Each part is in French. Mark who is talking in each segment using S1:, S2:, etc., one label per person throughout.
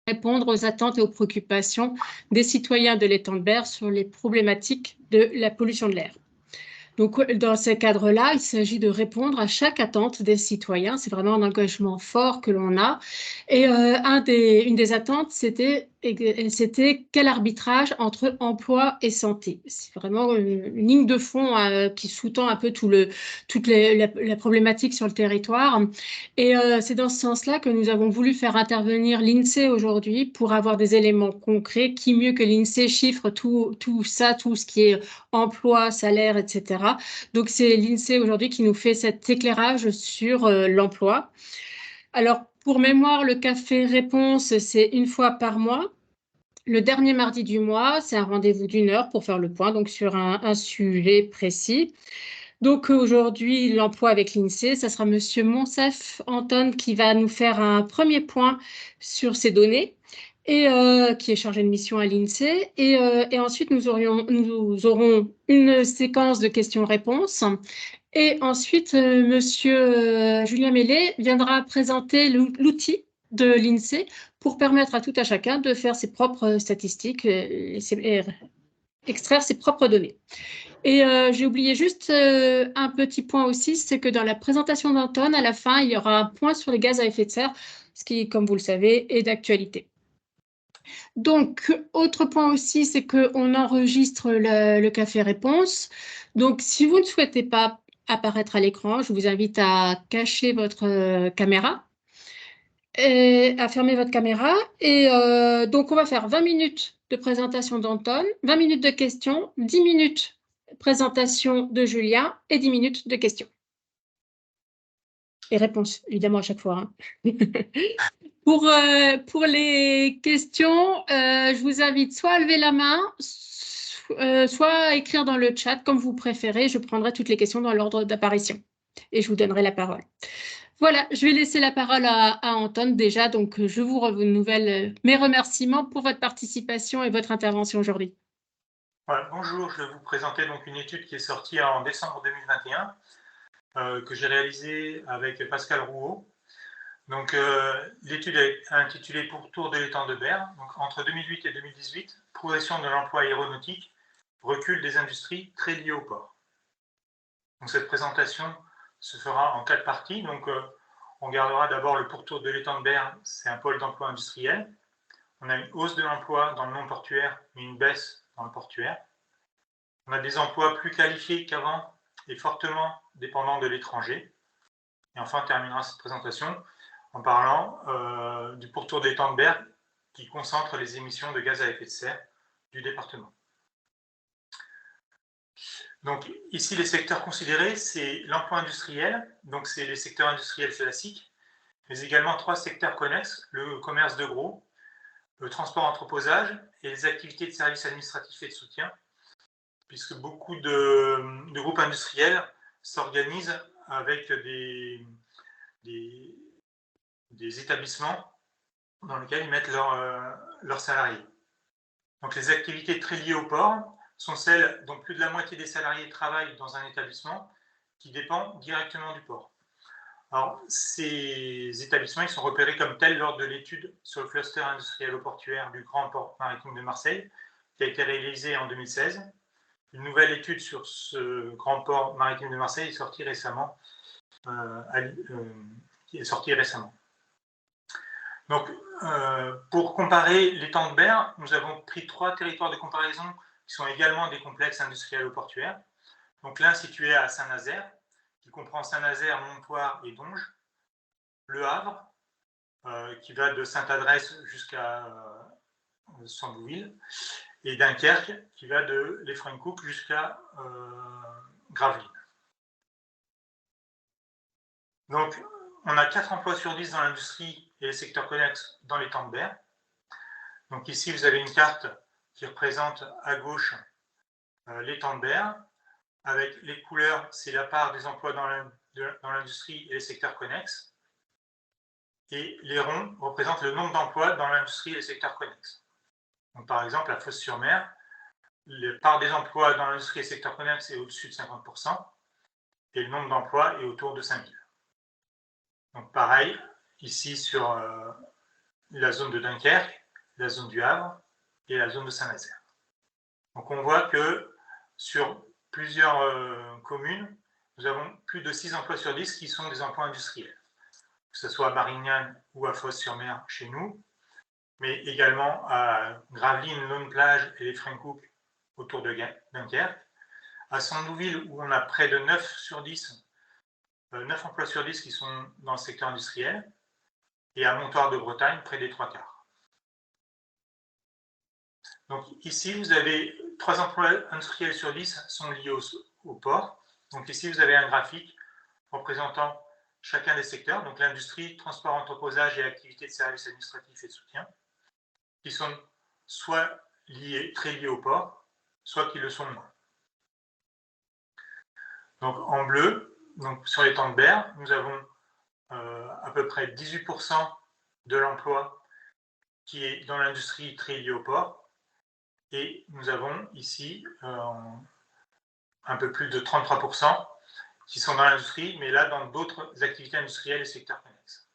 S1: répondre aux attentes et aux préoccupations des citoyens de l'étang de Berre sur les problématiques de la pollution de l'air. Donc, dans ce cadre-là, il s'agit de répondre à chaque attente des citoyens. C'est vraiment un engagement fort que l'on a. Et une des attentes, c'était quel arbitrage entre emploi et santé. C'est vraiment une ligne de fond qui sous-tend un peu toute la problématique sur le territoire. Et c'est dans ce sens-là que nous avons voulu faire intervenir l'INSEE aujourd'hui pour avoir des éléments concrets. Qui mieux que l'INSEE chiffre tout ça, tout ce qui est emploi, salaire, etc. Donc, c'est l'INSEE aujourd'hui qui nous fait cet éclairage sur l'emploi. Alors, pour mémoire, le café réponse, c'est une fois par mois. Le dernier mardi du mois, c'est un rendez-vous d'1 heure pour faire le point donc, sur un sujet précis. Donc, aujourd'hui, l'emploi avec l'INSEE, ça sera Monsieur Monsef Anton qui va nous faire un premier point sur ces données et qui est chargé de mission à l'INSEE. Et ensuite, nous aurons une séquence de questions-réponses. Et ensuite, Monsieur Julien Mellet viendra présenter l'outil de l'INSEE pour permettre à tout à chacun de faire ses propres statistiques et extraire ses propres données. Et j'ai oublié juste un petit point aussi, c'est que dans la présentation d'Anton, à la fin, il y aura un point sur les gaz à effet de serre, ce qui, comme vous le savez, est d'actualité. Donc, autre point aussi, c'est qu'on enregistre le café réponse. Donc, si vous ne souhaitez pas apparaître à l'écran, je vous invite à cacher votre caméra et à fermer votre caméra. Et donc, on va faire 20 minutes de présentation d'Anton, 20 minutes de questions, 10 minutes présentation de Julien et 10 minutes de questions. Et réponses, évidemment, à chaque fois. Hein. Pour les questions, je vous invite soit à lever la main, soit à écrire dans le chat, comme vous préférez. Je prendrai toutes les questions dans l'ordre d'apparition et je vous donnerai la parole. Voilà, je vais laisser la parole à Anton déjà. Donc, je vous renouvelle mes remerciements pour votre participation et votre intervention aujourd'hui.
S2: Voilà, bonjour, je vais vous présenter donc une étude qui est sortie en décembre 2021, que j'ai réalisée avec Pascal Rouault. Donc, l'étude est intitulée Pourtour de l'étang de Berre. Donc, entre 2008 et 2018, progression de l'emploi aéronautique, recul des industries très liées au port. Donc, cette présentation se fera en 4 parties. Donc, on regardera d'abord le pourtour de l'étang de Berre, c'est un pôle d'emploi industriel. On a une hausse de l'emploi dans le non portuaire, mais une baisse dans le portuaire. On a des emplois plus qualifiés qu'avant et fortement dépendants de l'étranger. Et enfin, on terminera cette présentation en parlant du pourtour de l'étang de Berre qui concentre les émissions de gaz à effet de serre du département. Donc ici, les secteurs considérés, c'est l'emploi industriel, donc c'est les secteurs industriels classiques, mais également 3 secteurs connexes, le commerce de gros, le transport entreposage et les activités de services administratifs et de soutien, puisque beaucoup de groupes industriels s'organisent avec des établissements dans lesquels ils mettent leurs salariés. Donc les activités très liées au port sont celles dont plus de la moitié des salariés travaillent dans un établissement qui dépend directement du port. Alors, ces établissements ils sont repérés comme tels lors de l'étude sur le cluster industriel portuaire du Grand Port Maritime de Marseille, qui a été réalisée en 2016. Une nouvelle étude sur ce Grand Port Maritime de Marseille est sortie récemment. Donc, pour comparer l'étang de Berre, nous avons pris 3 territoires de comparaison qui sont également des complexes industriels portuaires. Donc l'un situé à Saint-Nazaire, qui comprend Saint-Nazaire, Montoire et Donges, Le Havre, qui va de Sainte-Adresse jusqu'à Sambouville, et Dunkerque, qui va de Lefrancouc jusqu'à Gravelines. Donc, on a 4 emplois sur 10 dans l'industrie et les secteurs connexes dans l'étang de Berre. Donc ici, vous avez une carte qui représente à gauche l'étang de Berre. Avec les couleurs, c'est la part des emplois dans l'industrie et les secteurs connexes. Et les ronds représentent le nombre d'emplois dans l'industrie et les secteurs connexes. Donc, par exemple, à Fos-sur-Mer, la part des emplois dans l'industrie et les secteurs connexes est au-dessus de 50%, et le nombre d'emplois est autour de 5000. Donc pareil, ici sur la zone de Dunkerque, la zone du Havre et la zone de Saint-Nazaire. Donc on voit que sur plusieurs communes, nous avons plus de 6 emplois sur 10 qui sont des emplois industriels, que ce soit à Marignane ou à Fos-sur-Mer chez nous, mais également à Gravelines, Lone-Plage et les Frencook autour de Dunkerque, à Sandouville où on a près de 9 emplois sur 10 qui sont dans le secteur industriel, et à Montoire de Bretagne, près des 3/4. Donc ici, vous avez 3 emplois industriels sur 10 sont liés au port. Donc ici, vous avez un graphique représentant chacun des secteurs, donc l'industrie, transport, entreposage et activités de services administratifs et de soutien, qui sont soit très liés au port, soit qui le sont moins. Donc en bleu, donc sur les temps de berre, nous avons à peu près 18% de l'emploi qui est dans l'industrie très liée au port, et nous avons ici un peu plus de 33% qui sont dans l'industrie, mais là dans d'autres activités industrielles et secteurs connexes.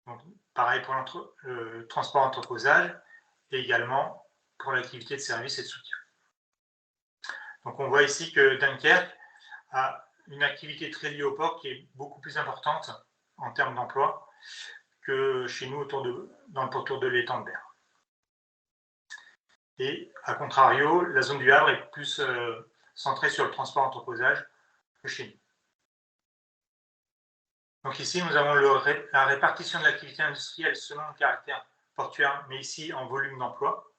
S2: Donc, pareil pour le transport entreposage et également pour l'activité de service et de soutien. Donc on voit ici que Dunkerque a une activité très liée au port qui est beaucoup plus importante en termes d'emploi que chez nous dans le pourtour de l'étang de Berre. Et à contrario, la zone du Havre est plus centrée sur le transport entreposage que chez nous. Donc ici, nous avons la répartition de l'activité industrielle selon le caractère portuaire, mais ici en volume d'emploi.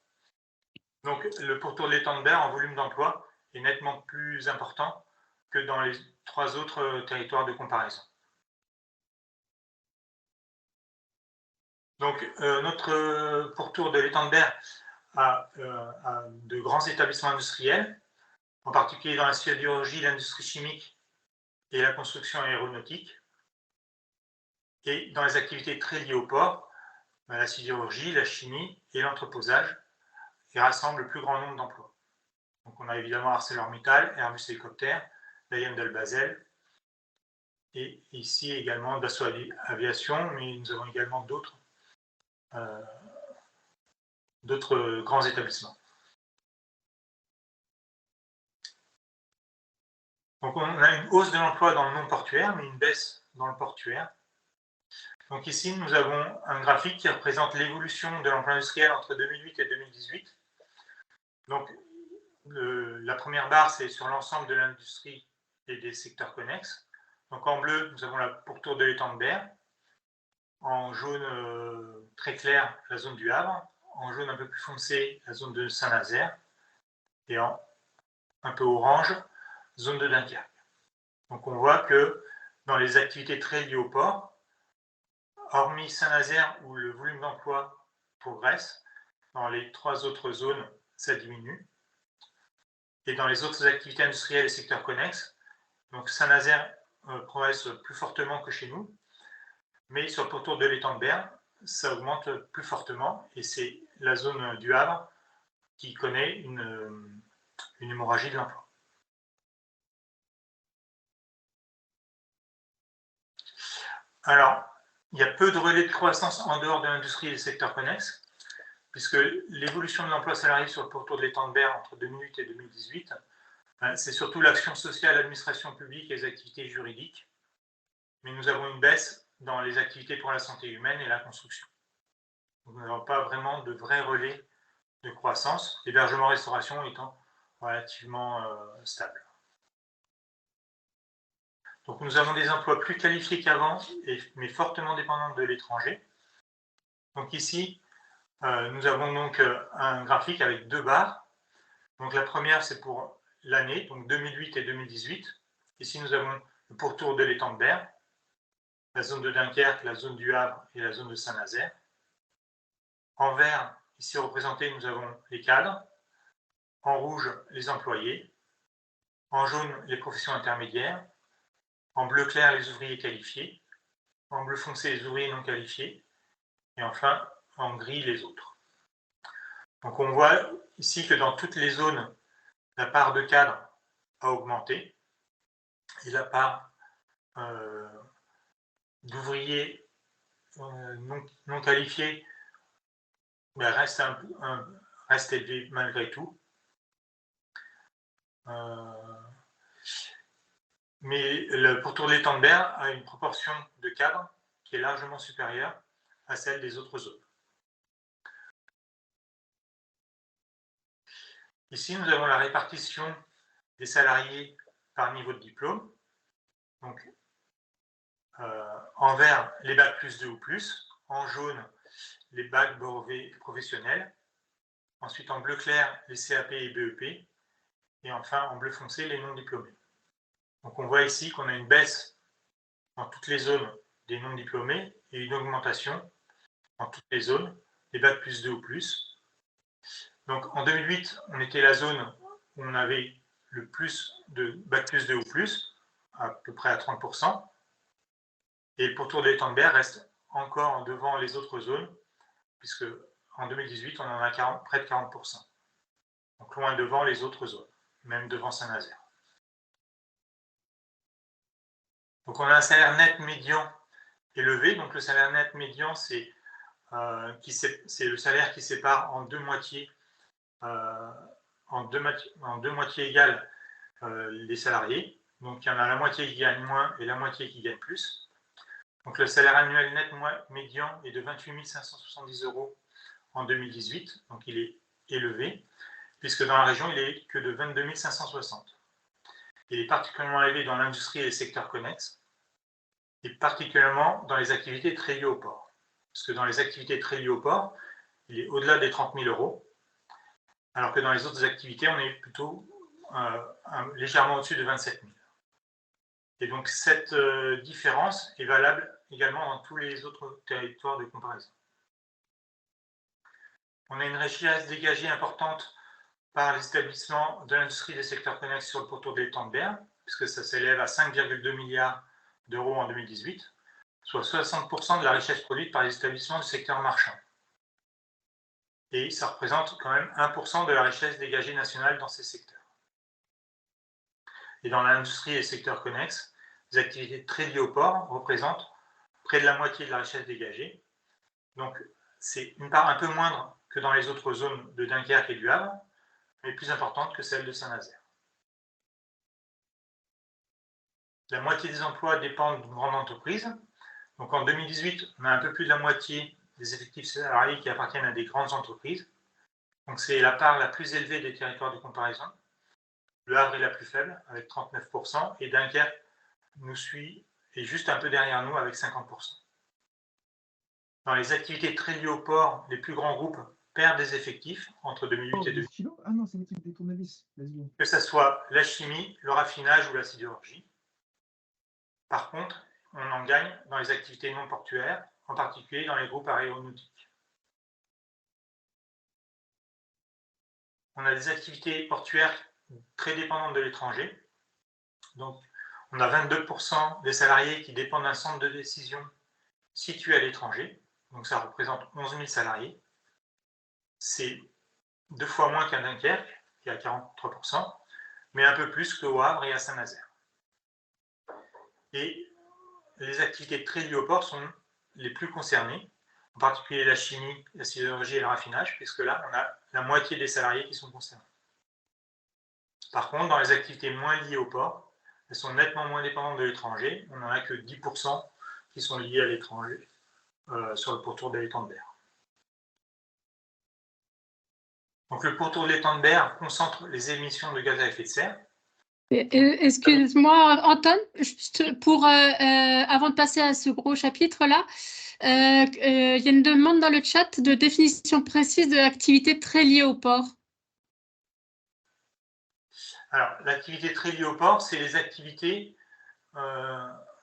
S2: Donc le pourtour de l'étang de Berre en volume d'emploi est nettement plus important que dans les 3 autres territoires de comparaison. Donc notre pourtour de l'étang de Berre a de grands établissements industriels, en particulier dans la sidérurgie, l'industrie chimique et la construction aéronautique. Et dans les activités très liées au port, la sidérurgie, la chimie et l'entreposage, qui rassemblent le plus grand nombre d'emplois. Donc on a évidemment ArcelorMittal, Airbus Hélicoptère, la Basel, et ici également Dassault Aviation, mais nous avons également d'autres grands établissements. Donc on a une hausse de l'emploi dans le non portuaire, mais une baisse dans le portuaire. Donc ici, nous avons un graphique qui représente l'évolution de l'emploi industriel entre 2008 et 2018. Donc la première barre, c'est sur l'ensemble de l'industrie et des secteurs connexes. Donc en bleu, nous avons la pourtour de l'étang de Berre. En jaune très clair, la zone du Havre. En jaune un peu plus foncé, la zone de Saint-Nazaire. Et en un peu orange, zone de Dunkerque. Donc on voit que dans les activités très liées au port, hormis Saint-Nazaire où le volume d'emploi progresse, dans les 3 autres zones, ça diminue. Et dans les autres activités industrielles et secteurs connexes, donc Saint-Nazaire progresse plus fortement que chez nous, mais sur le pourtour de l'étang de Berre, ça augmente plus fortement, et c'est la zone du Havre qui connaît une hémorragie de l'emploi. Alors, il y a peu de relais de croissance en dehors de l'industrie et des secteurs connexes, puisque l'évolution de l'emploi salarié sur le pourtour de l'étang de Berre entre 2008 et 2018, c'est surtout l'action sociale, l'administration publique et les activités juridiques. Mais nous avons une baisse dans les activités pour la santé humaine et la construction. Donc, nous n'avons pas vraiment de vrais relais de croissance, l'hébergement-restauration étant relativement stable. Donc nous avons des emplois plus qualifiés qu'avant, mais fortement dépendants de l'étranger. Donc ici, nous avons donc un graphique avec 2 barres. Donc la première, c'est pour l'année, donc 2008 et 2018. Ici, nous avons le pourtour de l'étang de Berre, la zone de Dunkerque, la zone du Havre et la zone de Saint-Nazaire. En vert, ici représenté, nous avons les cadres. En rouge, les employés. En jaune, les professions intermédiaires. En bleu clair, les ouvriers qualifiés. En bleu foncé, les ouvriers non qualifiés. Et enfin, en gris, les autres. Donc on voit ici que dans toutes les zones, la part de cadres a augmenté et la part d'ouvriers non qualifiés reste élevé malgré tout. Mais le pourtour de l'étang de Berre a une proportion de cadres qui est largement supérieure à celle des autres zones. Ici, nous avons la répartition des salariés par niveau de diplôme. Donc, en vert, les bacs plus 2 ou plus. En jaune, les bacs brevets professionnels. Ensuite, en bleu clair, les CAP et BEP. Et enfin, en bleu foncé, les non diplômés. Donc, on voit ici qu'on a une baisse dans toutes les zones des non diplômés et une augmentation dans toutes les zones des bacs plus 2 ou plus. Donc, en 2008, on était la zone où on avait le plus de bac plus 2 ou plus, à peu près à 30%. Et le pourtour de l'étang de Berre reste encore devant les autres zones, puisque en 2018, on en a près de 40%. Donc loin devant les autres zones, même devant Saint-Nazaire. Donc on a un salaire net médian élevé. Donc le salaire net médian, c'est le salaire qui sépare en deux moitiés, en deux moitiés égales les salariés. Donc il y en a la moitié qui gagne moins et la moitié qui gagne plus. Donc le salaire annuel net médian est de 28 570 € en 2018, donc il est élevé, puisque dans la région, il n'est que de 22 560. Il est particulièrement élevé dans l'industrie et les secteurs connexes, et particulièrement dans les activités très liées au port. Parce que dans les activités très liées au port, il est au-delà des 30 000 €, alors que dans les autres activités, on est plutôt légèrement au-dessus de 27 000. Et donc cette différence est valable également dans tous les autres territoires de comparaison. On a une richesse dégagée importante par les établissements de l'industrie des secteurs connexes sur le pourtour de l'étang de Berre, puisque ça s'élève à 5,2 milliards € en 2018, soit 60% de la richesse produite par les établissements du secteur marchand. Et ça représente quand même 1% de la richesse dégagée nationale dans ces secteurs. Et dans l'industrie et les secteurs connexes, les activités très liées au port représentent près de la moitié de la richesse dégagée. Donc c'est une part un peu moindre que dans les autres zones de Dunkerque et du Havre, mais plus importante que celle de Saint-Nazaire. La moitié des emplois dépendent d'une grande entreprise. Donc en 2018, on a un peu plus de la moitié des effectifs salariés qui appartiennent à des grandes entreprises. Donc c'est la part la plus élevée des territoires de comparaison. Le Havre est la plus faible, avec 39%, et Dunkerque nous suit, et juste un peu derrière nous, avec 50%. Dans les activités très liées au port, les plus grands groupes perdent des effectifs entre 2008 et 2010.
S3: Ah non, c'est des trucs des tournevis.
S2: Que ce soit la chimie, le raffinage ou la sidérurgie. Par contre, on en gagne dans les activités non portuaires, en particulier dans les groupes aéronautiques. On a des activités portuaires très dépendantes de l'étranger. Donc, on a 22% des salariés qui dépendent d'un centre de décision situé à l'étranger. Donc, ça représente 11 000 salariés. C'est 2 fois moins qu'à Dunkerque, qui est à 43%, mais un peu plus qu'au Havre et à Saint-Nazaire. Et les activités très liées au port sont les plus concernées, en particulier la chimie, la sidérurgie et le raffinage, puisque là, on a la moitié des salariés qui sont concernés. Par contre, dans les activités moins liées au port, elles sont nettement moins dépendantes de l'étranger. On n'en a que 10% qui sont liés à l'étranger sur le pourtour de l'étang de Berre. Donc le pourtour de l'étang de Berre concentre les émissions de gaz à effet de serre.
S1: Excuse-moi, Anton, juste avant de passer à ce gros chapitre-là, il y a une demande dans le chat de définition précise de l'activité très liée au port.
S2: Alors, l'activité très liée au port, c'est les activités,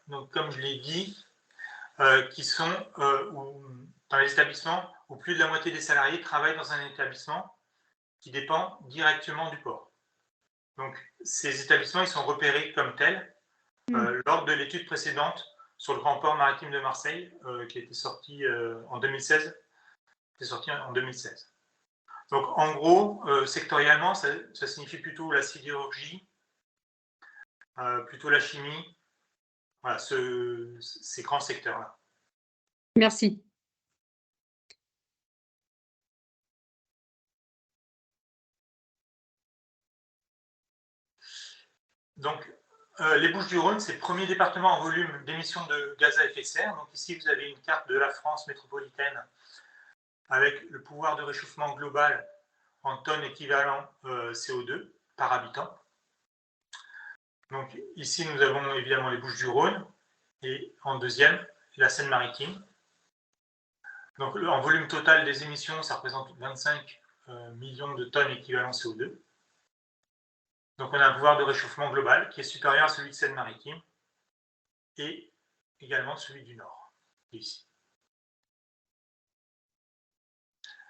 S2: donc, comme je l'ai dit, qui sont dans les établissements où plus de la moitié des salariés travaillent dans un établissement qui dépend directement du port. Donc, ces établissements, ils sont repérés comme tels lors de l'étude précédente sur le grand port maritime de Marseille, qui a été sortie en 2016. Donc, en gros, sectoriellement, ça signifie plutôt la sidérurgie, plutôt la chimie, voilà, ces grands secteurs-là.
S1: Merci.
S2: Donc, les Bouches-du-Rhône, c'est le premier département en volume d'émissions de gaz à effet de serre. Donc ici, vous avez une carte de la France métropolitaine avec le pouvoir de réchauffement global en tonnes équivalent CO2 par habitant. Donc ici, nous avons évidemment les Bouches-du-Rhône et en deuxième, la Seine-Maritime. Donc en volume total des émissions, ça représente 25 millions de tonnes équivalent CO2. Donc on a un pouvoir de réchauffement global qui est supérieur à celui de Seine-Maritime et également celui du Nord, ici.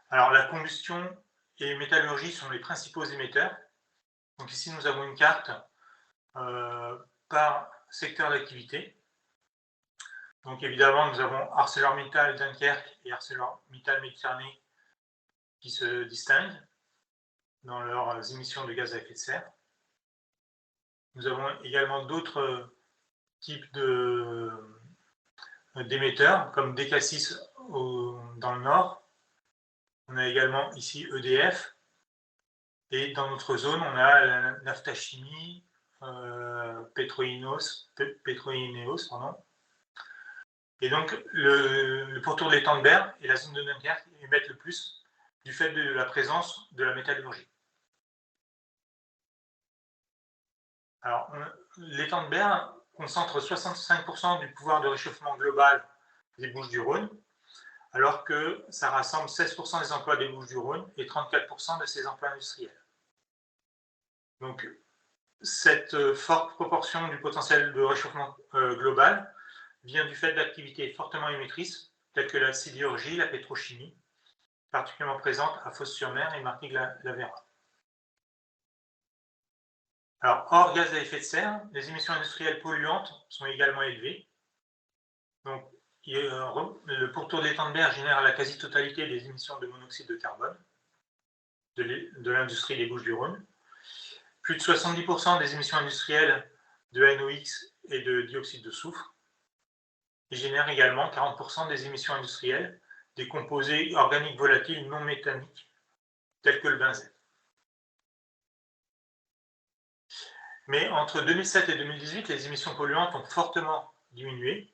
S2: Alors la combustion et métallurgie sont les principaux émetteurs. Donc ici nous avons une carte par secteur d'activité. Donc évidemment nous avons ArcelorMittal Dunkerque et ArcelorMittal Méditerranée qui se distinguent dans leurs émissions de gaz à effet de serre. Nous avons également d'autres types d'émetteurs, comme Decassis dans le nord. On a également ici EDF. Et dans notre zone, on a la Naftachimie, Petroineos, pardon. Et donc, le pourtour de l'étang de Berre et la zone de Dunkerque émettent le plus du fait de la présence de la métallurgie. Alors, l'étang de Berre concentre 65% du pouvoir de réchauffement global des Bouches-du-Rhône, alors que ça rassemble 16% des emplois des Bouches-du-Rhône et 34% de ses emplois industriels. Donc, cette forte proportion du potentiel de réchauffement global vient du fait d'activités fortement émettrices, telles que la sidérurgie, la pétrochimie, particulièrement présente à Fos-sur-Mer et Martigues-la-Véra. Alors, hors gaz à effet de serre, les émissions industrielles polluantes sont également élevées. Donc, le pourtour de l'étang de Berre génère la quasi-totalité des émissions de monoxyde de carbone de l'industrie des Bouches-du-Rhône. Plus de 70% des émissions industrielles de NOx et de dioxyde de soufre. Il génère également 40% des émissions industrielles des composés organiques volatiles non méthaniques, tels que le benzène. Mais entre 2007 et 2018, les émissions polluantes ont fortement diminué.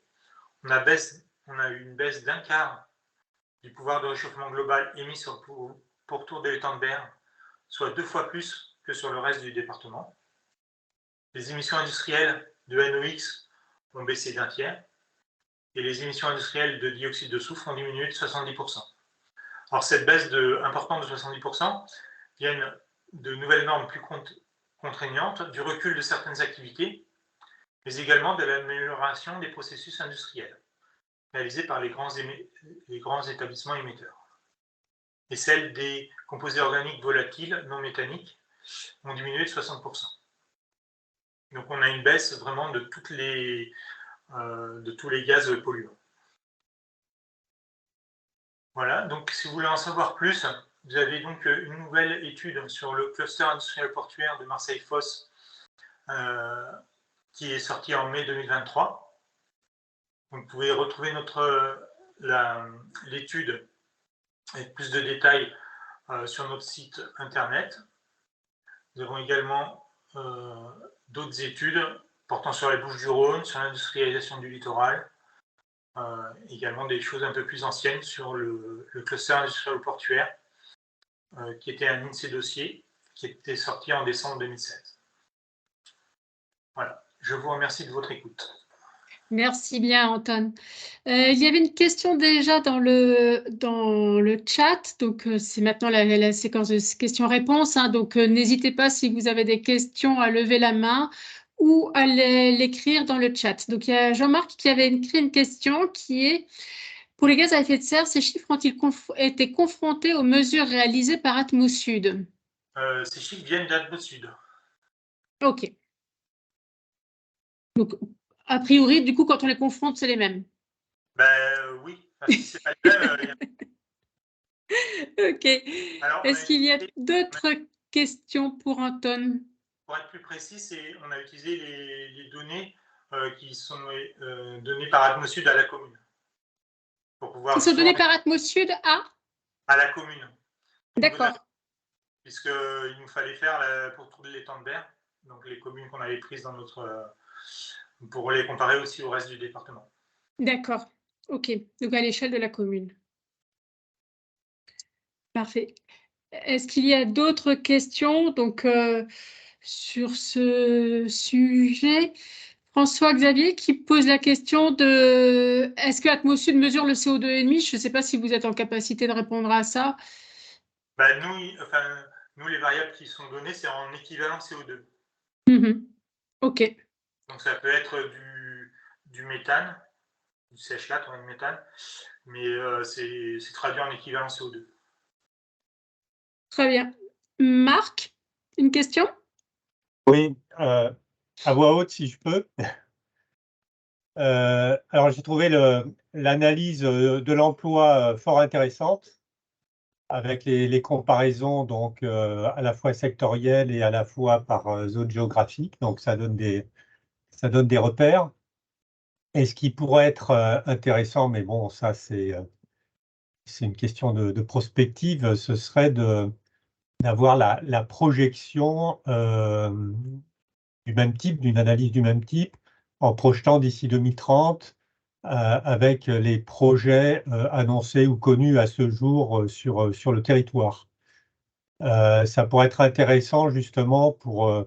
S2: On a eu une baisse d'un quart du pouvoir de réchauffement global émis sur le pourtour de l'étang de Berre, soit 2 fois plus que sur le reste du département. Les émissions industrielles de NOx ont baissé d'un tiers et les émissions industrielles de dioxyde de soufre ont diminué de 70%. Alors cette baisse importante de 70% vient de nouvelles normes plus contraignantes, du recul de certaines activités, mais également de l'amélioration des processus industriels réalisés par les grands établissements émetteurs. Et celles des composés organiques volatiles non méthaniques ont diminué de 60%. Donc on a une baisse vraiment de tous les gaz polluants. Voilà, donc si vous voulez en savoir plus, vous avez donc une nouvelle étude sur le cluster industriel portuaire de Marseille-Fos qui est sortie en mai 2023. Donc, vous pouvez retrouver l'étude avec plus de détails sur notre site internet. Nous avons également d'autres études portant sur les Bouches-du-Rhône, sur l'industrialisation du littoral, également des choses un peu plus anciennes sur le cluster industriel portuaire, qui était un INSEE dossier, qui était sorti en décembre 2016. Voilà, je vous remercie de votre écoute.
S1: Merci bien, Anton. Il y avait une question déjà dans le chat, donc c'est maintenant la séquence de questions-réponses, hein, donc n'hésitez pas si vous avez des questions à lever la main ou à l'écrire dans le chat. Donc il y a Jean-Marc qui avait écrit une question qui est: pour les gaz à effet de serre, ces chiffres ont-ils été confrontés aux mesures réalisées par Atmosud?
S2: Ces chiffres viennent d'Atmosud.
S1: Ok. Donc, a priori, du coup, quand on les confronte, c'est les mêmes.
S2: Ben oui, parce que c'est pas les mêmes.
S1: Ok. Est-ce qu'il y a d'autres questions pour Anton?
S2: Pour être plus précis, on a utilisé les données qui sont données par Atmosud à la commune. pour pouvoir
S1: Qui sont donnés par Atmos Sud
S2: à la commune.
S1: D'accord.
S2: Puisqu'il nous fallait faire pour tout l'étang de Berre, donc les communes qu'on avait prises dans notre pour les comparer aussi au reste du département.
S1: D'accord. OK. Donc à l'échelle de la commune. Parfait. Est-ce qu'il y a d'autres questions donc, sur ce sujet? François-Xavier qui pose la question de est-ce que Atmos Sud mesure le CO2 émis? Je ne sais pas si vous êtes en capacité de répondre à ça.
S2: Nous, les variables qui sont données, c'est en équivalent CO2.
S1: OK.
S2: Donc ça peut être du méthane, du sèche-latte, on a du méthane, mais c'est traduit en équivalent CO2.
S1: Très bien. Marc, une question?
S3: Oui, à voix haute si je peux. Alors j'ai trouvé l'analyse de l'emploi fort intéressante avec les comparaisons donc à la fois sectorielles et à la fois par zone géographique. Donc ça donne des repères. Et ce qui pourrait être intéressant, mais bon, ça c'est une question de prospective, ce serait d'avoir la projection du même type, d'une analyse du même type, en projetant d'ici 2030 avec les projets annoncés ou connus à ce jour sur le territoire. Ça pourrait être intéressant justement pour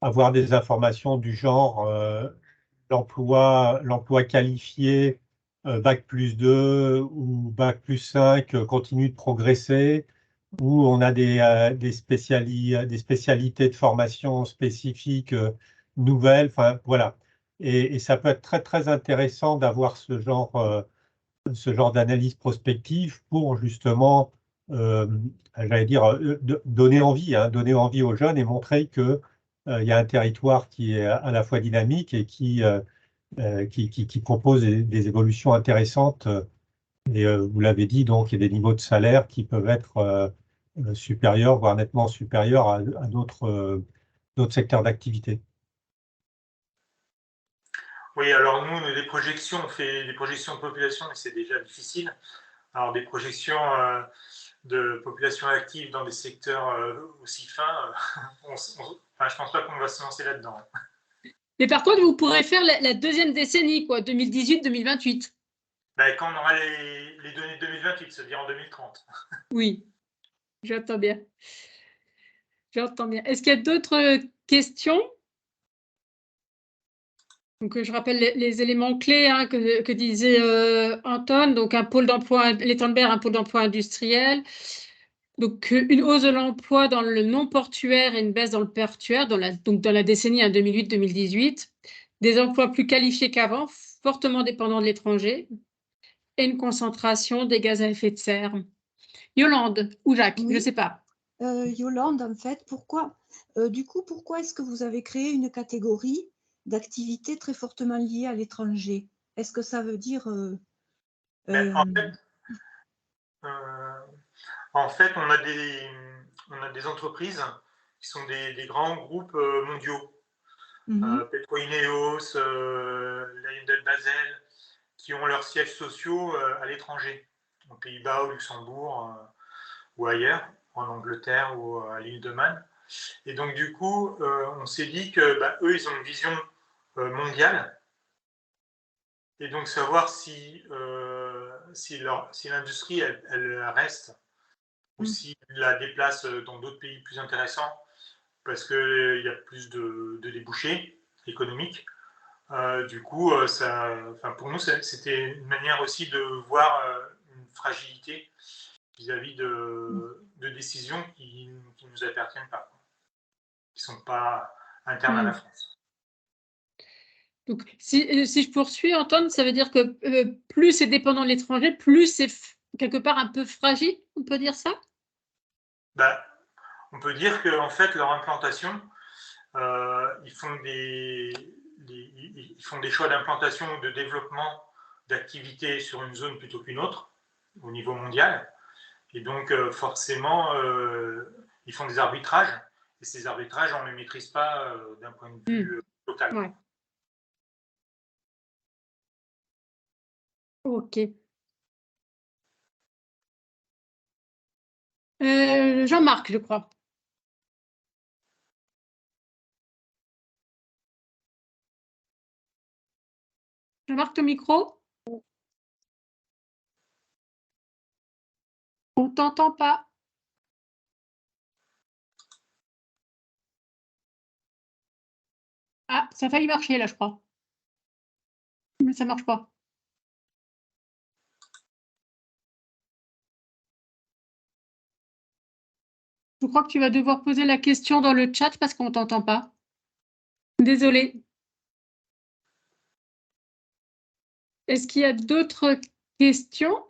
S3: avoir des informations du genre l'emploi qualifié Bac+2 ou Bac+5 continue de progresser, où on a des spécialités de formation spécifiques nouvelles. Enfin, voilà. Et ça peut être très, très intéressant d'avoir ce genre d'analyse prospective pour justement, j'allais dire, donner envie aux jeunes et montrer que il y a un territoire qui est à la fois dynamique et qui propose des évolutions intéressantes. Et vous l'avez dit, donc, il y a des niveaux de salaire qui peuvent être supérieurs, voire nettement supérieurs à d'autres secteurs d'activité.
S2: Oui, alors nous, les projections, on fait des projections de population, mais c'est déjà difficile. Alors des projections de population active dans des secteurs aussi fins, je ne pense pas qu'on va se lancer là-dedans.
S1: Mais par contre, vous pourrez faire la deuxième décennie, quoi, 2018-2028.
S2: Quand on aura les données de 2028, c'est-à-dire en 2030.
S1: Oui, j'entends bien. J'entends bien. Est-ce qu'il y a d'autres questions? Donc, je rappelle les éléments clés que disait Anton. Donc, un pôle d'emploi, l'étang de Berre, un pôle d'emploi industriel. Donc, une hausse de l'emploi dans le non portuaire et une baisse dans le portuaire, donc dans la décennie 2008-2018. Des emplois plus qualifiés qu'avant, fortement dépendants de l'étranger. Et une concentration des gaz à effet de serre. Yolande ou Jacques,
S4: oui.
S1: Je ne sais pas.
S4: Yolande, en fait, pourquoi est-ce que vous avez créé une catégorie d'activités très fortement liées à l'étranger? Est-ce que ça veut dire…
S2: En fait, on a des entreprises qui sont des grands groupes mondiaux. Petro-Ineos, LyondellBasell, qui ont leurs sièges sociaux à l'étranger, aux Pays-Bas, au Luxembourg ou ailleurs, en Angleterre ou à l'île de Man. Et donc du coup, on s'est dit que eux, ils ont une vision mondiale. Et donc savoir si l'industrie, elle reste ou s'il la déplace dans d'autres pays plus intéressants parce qu'il y a plus de débouchés économiques. Du coup, pour nous, c'était une manière aussi de voir une fragilité vis-à-vis de décisions qui ne nous appartiennent pas, qui ne sont pas internes à la France.
S1: Donc, si je poursuis, Antoine, ça veut dire que plus c'est dépendant de l'étranger, plus c'est quelque part un peu fragile, on peut dire ça?
S2: On peut dire qu'en fait, leur implantation, ils font des choix d'implantation ou de développement d'activités sur une zone plutôt qu'une autre, au niveau mondial. Et donc, forcément, ils font des arbitrages. Et ces arbitrages, on ne les maîtrise pas d'un point de vue local.
S1: Ouais. Ok. Jean-Marc, je crois. Jean-Marc, ton micro? On t'entend pas. Ah, ça a failli marcher là, je crois. Mais ça marche pas. Je crois que tu vas devoir poser la question dans le chat parce qu'on t'entend pas. Désolée. Est-ce qu'il y a d'autres questions?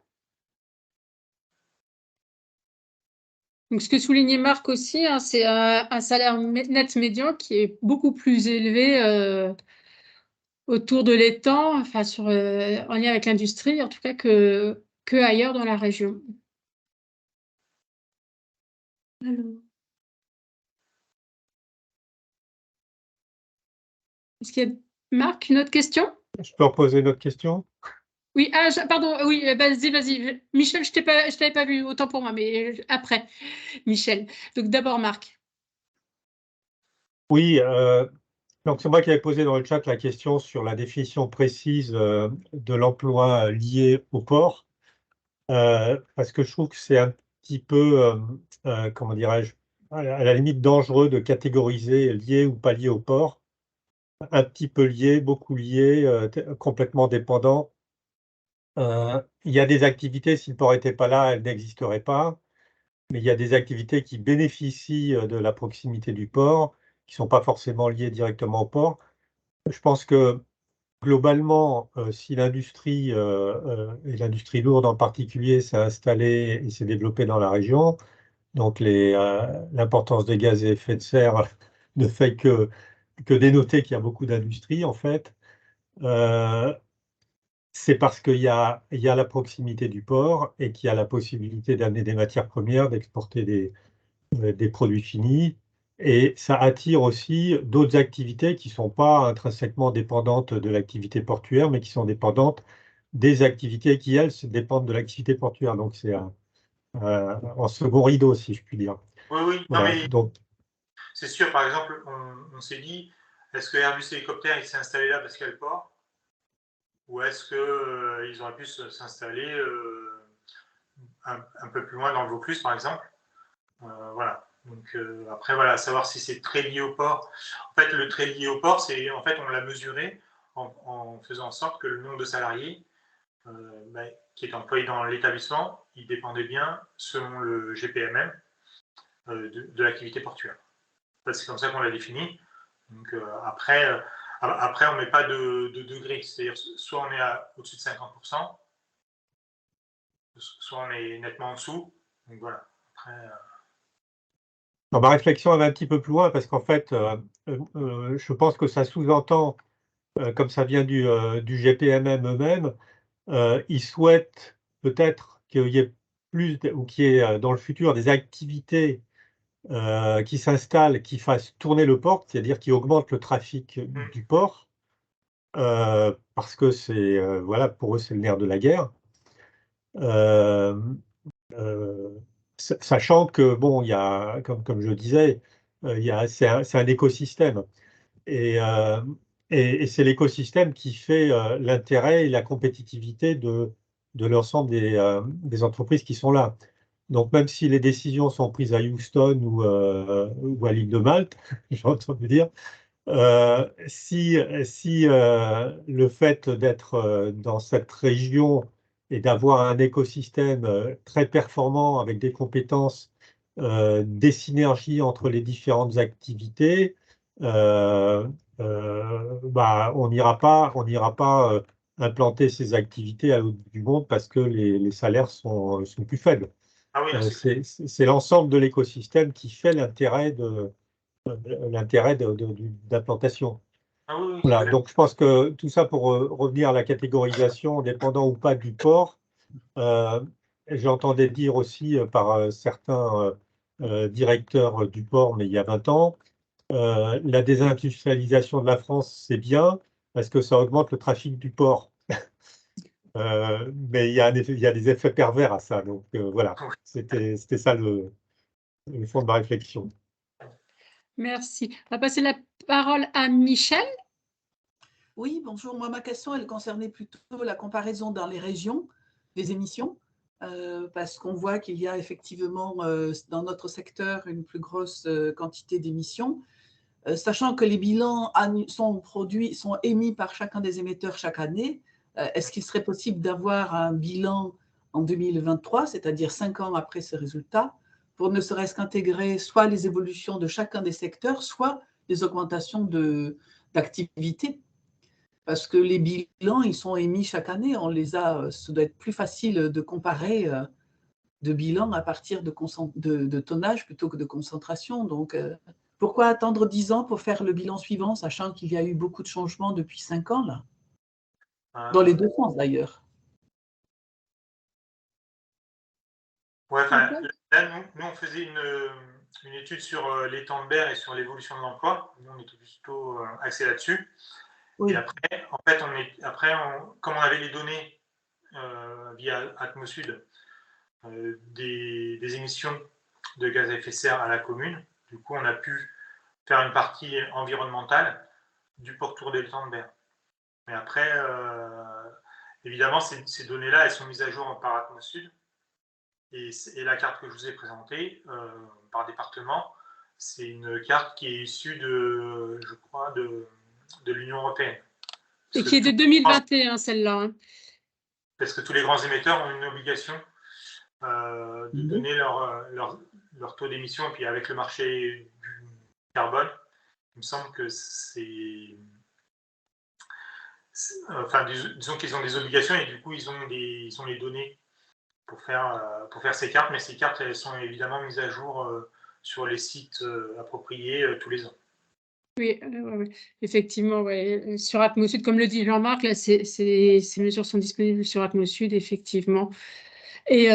S1: Donc, ce que soulignait Marc aussi, hein, c'est un salaire net médian qui est beaucoup plus élevé autour de l'étang, enfin en lien avec l'industrie, en tout cas que ailleurs dans la région. Alors. Est-ce qu'il y a, Marc, une autre question?
S3: Je peux reposer une autre question?
S1: Oui, pardon, oui, vas-y. Michel, je t'avais pas vu, autant pour moi, mais après, Michel. Donc d'abord, Marc.
S3: Oui, donc c'est moi qui avais posé dans le chat la question sur la définition précise de l'emploi lié au port, parce que je trouve que c'est un petit peu, comment dirais-je, à la limite dangereux de catégoriser lié ou pas lié au port, un petit peu lié, beaucoup lié, complètement dépendant. Il y a des activités, si le port n'était pas là, elles n'existeraient pas, mais il y a des activités qui bénéficient de la proximité du port, qui ne sont pas forcément liées directement au port. Je pense que globalement, si l'industrie, et l'industrie lourde en particulier, s'est installée et s'est développée dans la région, donc l'importance des gaz à effet de serre ne fait que dénoter qu'il y a beaucoup d'industries, en fait. C'est parce qu'il y a la proximité du port et qu'il y a la possibilité d'amener des matières premières, d'exporter des produits finis. Et ça attire aussi d'autres activités qui ne sont pas intrinsèquement dépendantes de l'activité portuaire, mais qui sont dépendantes des activités qui, elles, dépendent de l'activité portuaire. Donc, c'est en second rideau, si je puis dire.
S2: Oui,
S3: Voilà.
S2: non, mais
S3: Donc,
S2: c'est sûr, par exemple, on s'est dit, est-ce que Airbus Hélicoptère, il s'est installé là parce qu'il y a le port? Ou est-ce qu'ils auraient pu s'installer un peu plus loin dans le Vaucluse, par exemple? Voilà. Donc après, voilà, savoir si c'est très lié au port. En fait, le très lié au port, c'est en fait on l'a mesuré en faisant en sorte que le nombre de salariés qui est employé dans l'établissement, il dépendait bien, selon le GPMM, de l'activité portuaire. C'est comme ça qu'on l'a défini. Donc après, on ne met pas de degré, c'est-à-dire soit on est au-dessus de 50%, soit on est nettement en dessous. Donc voilà. Après,
S3: ma réflexion elle va un petit peu plus loin parce qu'en fait, je pense que ça sous-entend, comme ça vient du GPMM eux-mêmes, ils souhaitent peut-être qu'il y ait plus, ou qu'il y ait dans le futur des activités qui s'installent, qui fassent tourner le port, c'est-à-dire qui augmentent le trafic du port, parce que c'est, voilà, pour eux, c'est le nerf de la guerre. Euh, euh, Sachant que, bon, il y a, comme je disais, c'est un écosystème. Et, c'est l'écosystème qui fait l'intérêt et la compétitivité de l'ensemble des entreprises qui sont là. Donc, même si les décisions sont prises à Houston ou à l'île de Malte, j'ai entendu dire, si le fait d'être dans cette région et d'avoir un écosystème très performant avec des compétences, des synergies entre les différentes activités, on n'ira pas implanter ces activités à l'autre bout du monde parce que les salaires sont plus faibles.
S2: ah oui,
S3: C'est l'ensemble de l'écosystème qui fait l'intérêt d'implantation.
S2: ah oui,
S3: Voilà, donc je pense que tout ça pour revenir à la catégorisation, dépendant ou pas du port, j'entendais dire aussi par certains directeurs du port, mais il y a 20 ans, la désindustrialisation de la France, c'est bien parce que ça augmente le trafic du port. Mais il y a des effets pervers à ça. Donc voilà, c'était ça le fond de ma réflexion.
S1: Merci. On va passer la parole à Michel.
S5: Oui, bonjour. Moi, ma question, elle concernait plutôt la comparaison dans les régions des émissions, parce qu'on voit qu'il y a effectivement dans notre secteur une plus grosse quantité d'émissions, sachant que les bilans sont émis par chacun des émetteurs chaque année. Est-ce qu'il serait possible d'avoir un bilan en 2023, c'est-à-dire 5 ans après ce résultat, pour ne serait-ce qu'intégrer soit les évolutions de chacun des secteurs, soit les augmentations d'activité? Parce que les bilans, ils sont émis chaque année. Ça doit être plus facile de comparer de bilans à partir de tonnage plutôt que de concentration. Donc, pourquoi attendre 10 ans pour faire le bilan suivant, sachant qu'il y a eu beaucoup de changements depuis 5 ans, là, dans les deux sens d'ailleurs?
S2: Ouais, enfin, là, nous, on faisait une étude sur les temps de berre et sur l'évolution de l'emploi. Nous, on était plutôt axé là-dessus.
S5: Oui.
S2: Et après, en fait, comme on avait les données via Atmosud des émissions de gaz à effet de serre à la commune, du coup, on a pu faire une partie environnementale du pourtour des temps de berre. Mais après, évidemment, ces données-là, elles sont mises à jour par Atmosud. Et la carte que je vous ai présentée par département, c'est une carte qui est issue je crois, de l'Union européenne.
S1: Et qui est de 2021, celle-là. Hein.
S2: Parce que tous les grands émetteurs ont une obligation de donner leur taux d'émission. Et puis avec le marché du carbone, il me semble que c'est... Enfin, disons qu'ils ont des obligations et du coup, ils ont les données pour faire ces cartes. Mais ces cartes, elles sont évidemment mises à jour sur les sites appropriés tous les ans.
S1: Oui, effectivement, ouais. Sur Atmosud, comme le dit Jean-Marc, là, ces mesures sont disponibles sur Atmosud, effectivement. Et,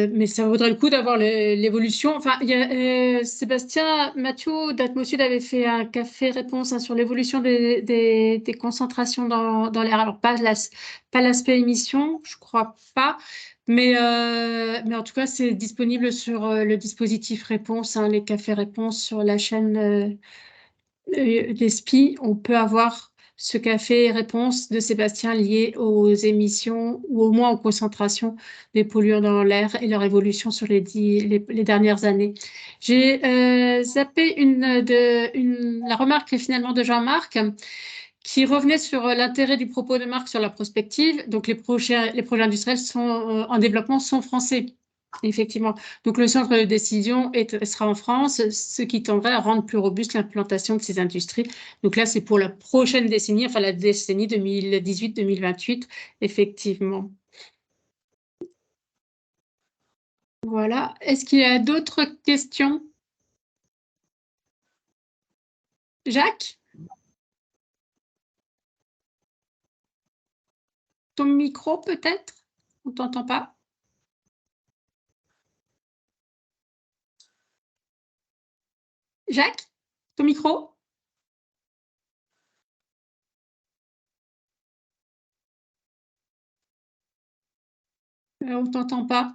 S1: mais ça vaudrait le coup d'avoir l'évolution. Enfin, il y a, Sébastien Mathieu d'Atmosud avait fait un café réponse sur l'évolution des concentrations dans l'air. Alors, pas l'aspect émission, je crois pas. Mais en tout cas, c'est disponible sur le dispositif réponse, les cafés réponse sur la chaîne des SPI. On peut avoir ce café réponse de Sébastien lié aux émissions ou au moins aux concentrations des polluants dans l'air et leur évolution sur les dernières années. J'ai zappé la remarque finalement de Jean-Marc qui revenait sur l'intérêt du propos de Marc sur la prospective. Donc les projets industriels en développement sont français. Effectivement. Donc, le centre de décision sera en France, ce qui tendrait à rendre plus robuste l'implantation de ces industries. Donc là, c'est pour la prochaine décennie, enfin la décennie 2018-2028, effectivement. Voilà. Est-ce qu'il y a d'autres questions? Jacques? Ton micro, peut-être? On ne t'entend pas? Jacques, ton micro? On ne t'entend pas.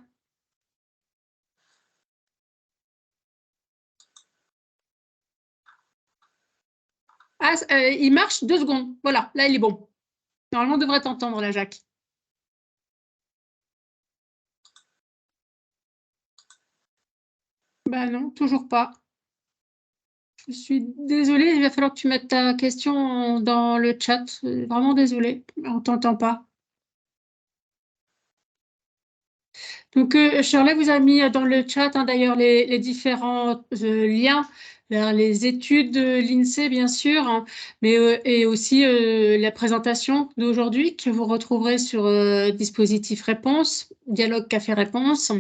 S1: Ah, il marche 2 secondes. Voilà, là, il est bon. Normalement, on devrait t'entendre, là, Jacques. Ben non, toujours pas. Je suis désolée, il va falloir que tu mettes ta question dans le chat. Vraiment désolée, on ne t'entend pas. Donc, Shirley vous a mis dans le chat, d'ailleurs, les différents liens vers les études de l'INSEE, bien sûr, mais et aussi la présentation d'aujourd'hui que vous retrouverez sur dispositif réponse, dialogue café réponse,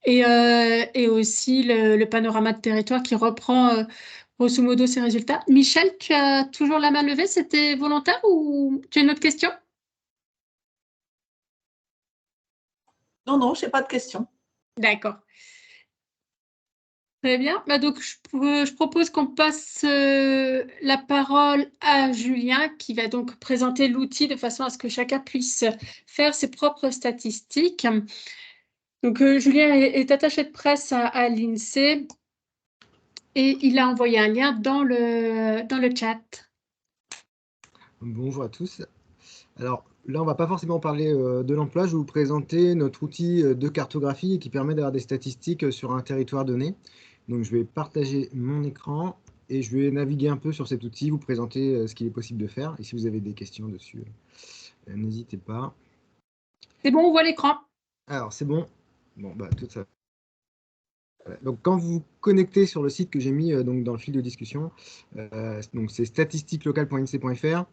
S1: et aussi le panorama de territoire qui reprend grosso modo ces résultats. Michel, tu as toujours la main levée, c'était volontaire ou tu as une autre question?
S5: Non, je n'ai pas de question.
S1: D'accord. Très bien. Bah, donc, je propose qu'on passe la parole à Julien, qui va donc présenter l'outil de façon à ce que chacun puisse faire ses propres statistiques. Donc, Julien est attaché de presse à l'INSEE et il a envoyé un lien dans le chat.
S6: Bonjour à tous. Alors là, on ne va pas forcément parler de l'emploi. Je vais vous présenter notre outil de cartographie qui permet d'avoir des statistiques sur un territoire donné. Donc, je vais partager mon écran et je vais naviguer un peu sur cet outil, vous présenter ce qu'il est possible de faire. Et si vous avez des questions dessus, n'hésitez pas.
S1: C'est bon, on voit l'écran.
S6: Alors, c'est bon. Bon, bah, tout ça. Voilà. Donc, quand vous vous connectez sur le site que j'ai mis donc, dans le fil de discussion, donc c'est statistiquelocales.insee.fr.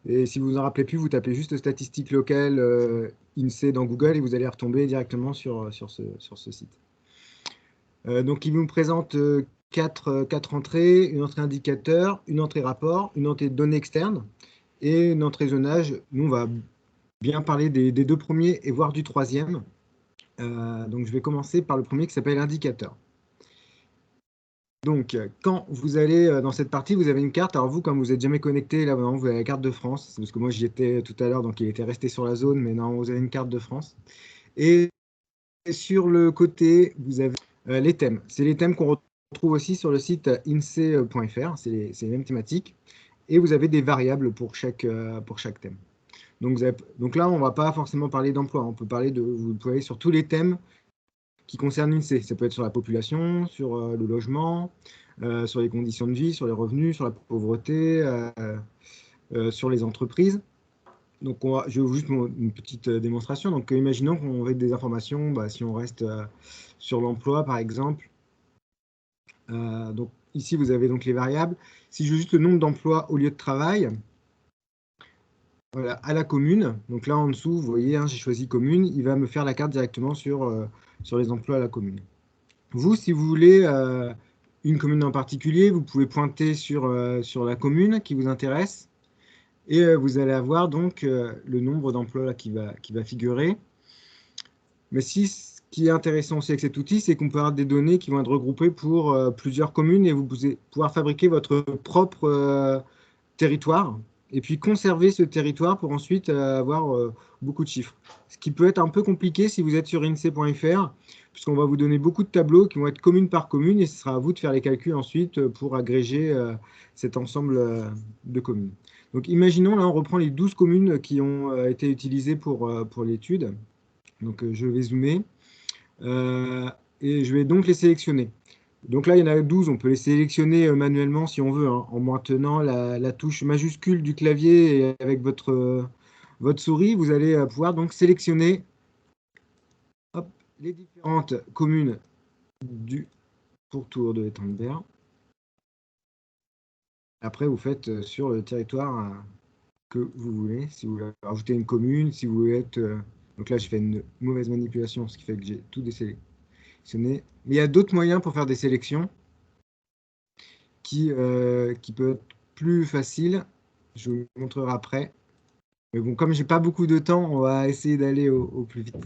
S6: Et si vous vous en rappelez plus, vous tapez juste statistiques locales INSEE dans Google et vous allez retomber directement sur ce site. Donc, il vous présente quatre entrées, une entrée indicateur, une entrée rapport, une entrée données externes et une entrée zonage. Nous, on va bien parler des deux premiers et voire du troisième. Donc, je vais commencer par le premier qui s'appelle indicateur. Donc, quand vous allez dans cette partie, vous avez une carte. Alors vous, comme vous n'êtes jamais connecté, là, vous avez la carte de France. C'est parce que moi, j'y étais tout à l'heure, donc il était resté sur la zone, mais non, vous avez une carte de France. Et sur le côté, vous avez les thèmes. C'est les thèmes qu'on retrouve aussi sur le site insee.fr. C'est les mêmes thématiques. Et vous avez des variables pour chaque thème. Donc là, on ne va pas forcément parler d'emploi. On peut parler vous pouvez aller sur tous les thèmes qui concernent l'INSEE. Ça peut être sur la population, sur le logement, sur les conditions de vie, sur les revenus, sur la pauvreté, sur les entreprises. Donc, je vais vous juste une petite démonstration. Donc, imaginons qu'on veut des informations, si on reste sur l'emploi, par exemple. Donc, ici, vous avez donc les variables. Si je veux juste le nombre d'emplois au lieu de travail, voilà, à la commune. Donc là, en dessous, vous voyez, j'ai choisi commune. Il va me faire la carte directement sur les emplois à la commune. Vous, si vous voulez une commune en particulier, vous pouvez pointer sur la commune qui vous intéresse et vous allez avoir donc le nombre d'emplois qui va figurer. Mais ce qui est intéressant aussi avec cet outil, c'est qu'on peut avoir des données qui vont être regroupées pour plusieurs communes et vous pouvez pouvoir fabriquer votre propre territoire et puis conserver ce territoire pour ensuite avoir beaucoup de chiffres. Ce qui peut être un peu compliqué si vous êtes sur insee.fr, puisqu'on va vous donner beaucoup de tableaux qui vont être commune par commune et ce sera à vous de faire les calculs ensuite pour agréger cet ensemble de communes. Donc imaginons, là on reprend les 12 communes qui ont été utilisées pour l'étude. Donc je vais zoomer et je vais donc les sélectionner. Donc là, il y en a 12, on peut les sélectionner manuellement si on veut, en maintenant la touche majuscule du clavier et avec votre souris, vous allez pouvoir donc sélectionner les différentes communes du pourtour de l'étang de Berre. Après, vous faites sur le territoire que vous voulez, si vous voulez rajouter une commune, si vous voulez être... donc là, je fais une mauvaise manipulation, ce qui fait que j'ai tout désélectionné. Mais il y a d'autres moyens pour faire des sélections qui peut être plus facile. Je vous montrerai après. Mais bon, comme j'ai pas beaucoup de temps, on va essayer d'aller au plus vite.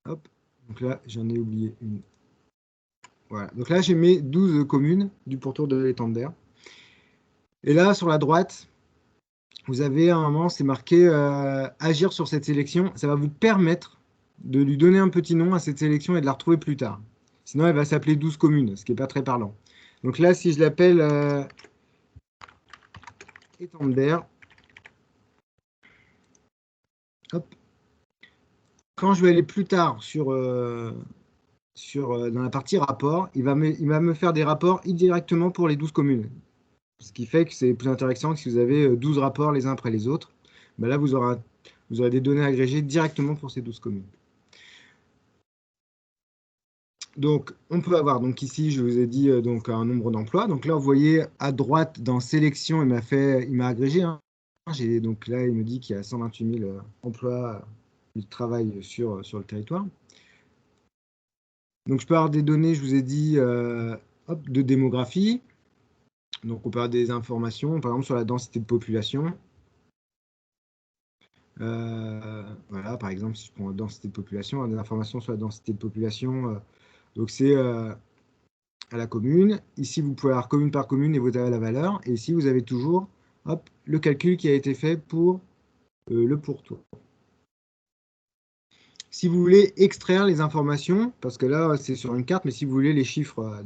S6: Hop, donc là, j'en ai oublié une. Voilà, donc là, j'ai mes 12 communes du pourtour de l'étang de Berre. Et là, sur la droite, vous avez à un moment, c'est marqué agir sur cette sélection. Ça va vous permettre de lui donner un petit nom à cette sélection et de la retrouver plus tard. Sinon, elle va s'appeler 12 communes, ce qui n'est pas très parlant. Donc là, si je l'appelle étang de Berre, hop. Quand je vais aller plus tard dans la partie rapport, il va me faire des rapports indirectement pour les 12 communes. Ce qui fait que c'est plus intéressant que si vous avez 12 rapports les uns après les autres. Ben là, vous aurez des données agrégées directement pour ces 12 communes. Donc, on peut avoir, donc ici, je vous ai dit donc un nombre d'emplois. Donc là, vous voyez à droite, dans sélection, il m'a agrégé. Donc là, il me dit qu'il y a 128 000 emplois de travail sur le territoire. Donc, je peux avoir des données, je vous ai dit, de démographie. Donc, on peut avoir des informations, par exemple, sur la densité de population. Voilà, par exemple, si je prends densité de population, des informations sur la densité de population, donc c'est à la commune. Ici, vous pouvez avoir commune par commune et vous avez la valeur. Et ici, vous avez toujours hop, le calcul qui a été fait pour le pourtour. Si vous voulez extraire les informations, parce que là, c'est sur une carte, mais si vous voulez les chiffres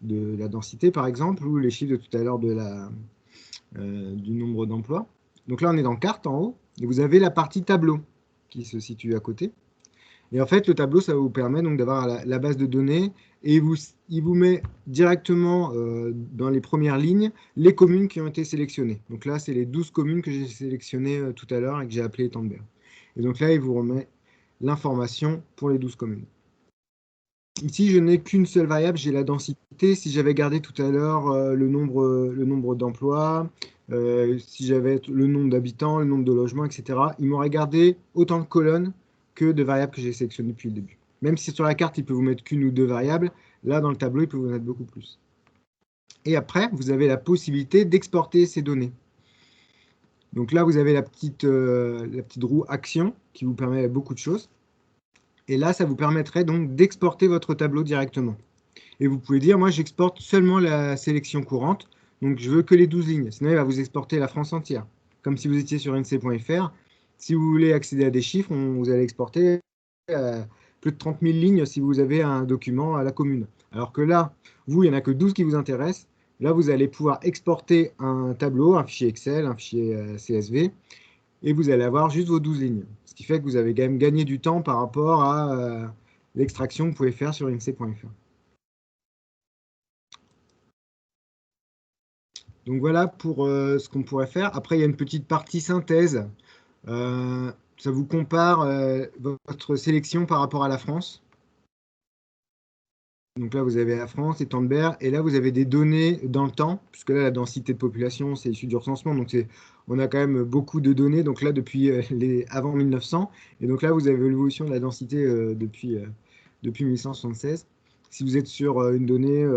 S6: de la densité, par exemple, ou les chiffres de tout à l'heure du nombre d'emplois. Donc là, on est dans carte en haut, et vous avez la partie tableau qui se situe à côté. Et en fait, le tableau, ça vous permet donc d'avoir la base de données, et il vous met directement dans les premières lignes les communes qui ont été sélectionnées. Donc là, c'est les 12 communes que j'ai sélectionnées tout à l'heure et que j'ai appelées étang de Berre. Et donc là, il vous remet l'information pour les 12 communes. Ici, je n'ai qu'une seule variable, j'ai la densité. Si j'avais gardé tout à l'heure le nombre d'emplois, si j'avais le nombre d'habitants, le nombre de logements, etc., il m'aurait gardé autant de colonnes que de variables que j'ai sélectionnées depuis le début. Même si sur la carte, il peut vous mettre qu'une ou deux variables, là, dans le tableau, il peut vous mettre beaucoup plus. Et après, vous avez la possibilité d'exporter ces données. Donc là, vous avez la petite roue action qui vous permet beaucoup de choses. Et là, ça vous permettrait donc d'exporter votre tableau directement. Et vous pouvez dire, moi, j'exporte seulement la sélection courante, donc je veux que les 12 lignes. Sinon, il va vous exporter la France entière. Comme si vous étiez sur INSEE.fr. Si vous voulez accéder à des chiffres, vous allez exporter plus de 30 000 lignes si vous avez un document à la commune. Alors que là, vous, il n'y en a que 12 qui vous intéressent. Là, vous allez pouvoir exporter un tableau, un fichier Excel, un fichier CSV, et vous allez avoir juste vos 12 lignes. Ce qui fait que vous avez quand même gagné du temps par rapport à l'extraction que vous pouvez faire sur INSEE.fr. Donc voilà pour ce qu'on pourrait faire. Après, il y a une petite partie synthèse. Ça vous compare votre sélection par rapport à la France. Donc là, vous avez la France, étang de Berre, et là, vous avez des données dans le temps, puisque là, la densité de population, c'est issu du recensement, donc on a quand même beaucoup de données, donc là, depuis avant 1900, et donc là, vous avez l'évolution de la densité depuis 1176. Si vous êtes sur une donnée,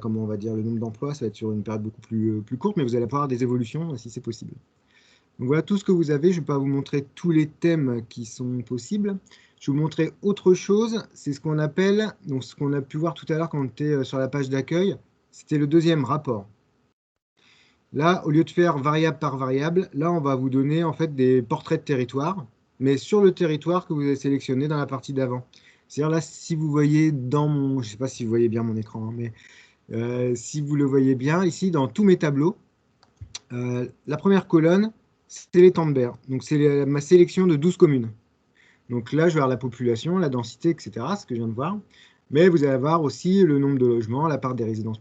S6: comment on va dire, le nombre d'emplois, ça va être sur une période beaucoup plus courte, mais vous allez avoir des évolutions si c'est possible. Donc voilà tout ce que vous avez. Je ne vais pas vous montrer tous les thèmes qui sont possibles. Je vais vous montrer autre chose. C'est ce qu'on appelle, donc ce qu'on a pu voir tout à l'heure quand on était sur la page d'accueil, c'était le deuxième rapport. Là, au lieu de faire variable par variable, là, on va vous donner en fait des portraits de territoire, mais sur le territoire que vous avez sélectionné dans la partie d'avant. C'est-à-dire là, si vous voyez dans mon, je ne sais pas si vous voyez bien mon écran, hein, mais si vous le voyez bien, ici, dans tous mes tableaux, la première colonne, c'est l'étang de Berre. Donc, c'est ma sélection de 12 communes. Donc là, je vais avoir la population, la densité, etc., ce que je viens de voir. Mais vous allez avoir aussi le nombre de logements, la part des résidences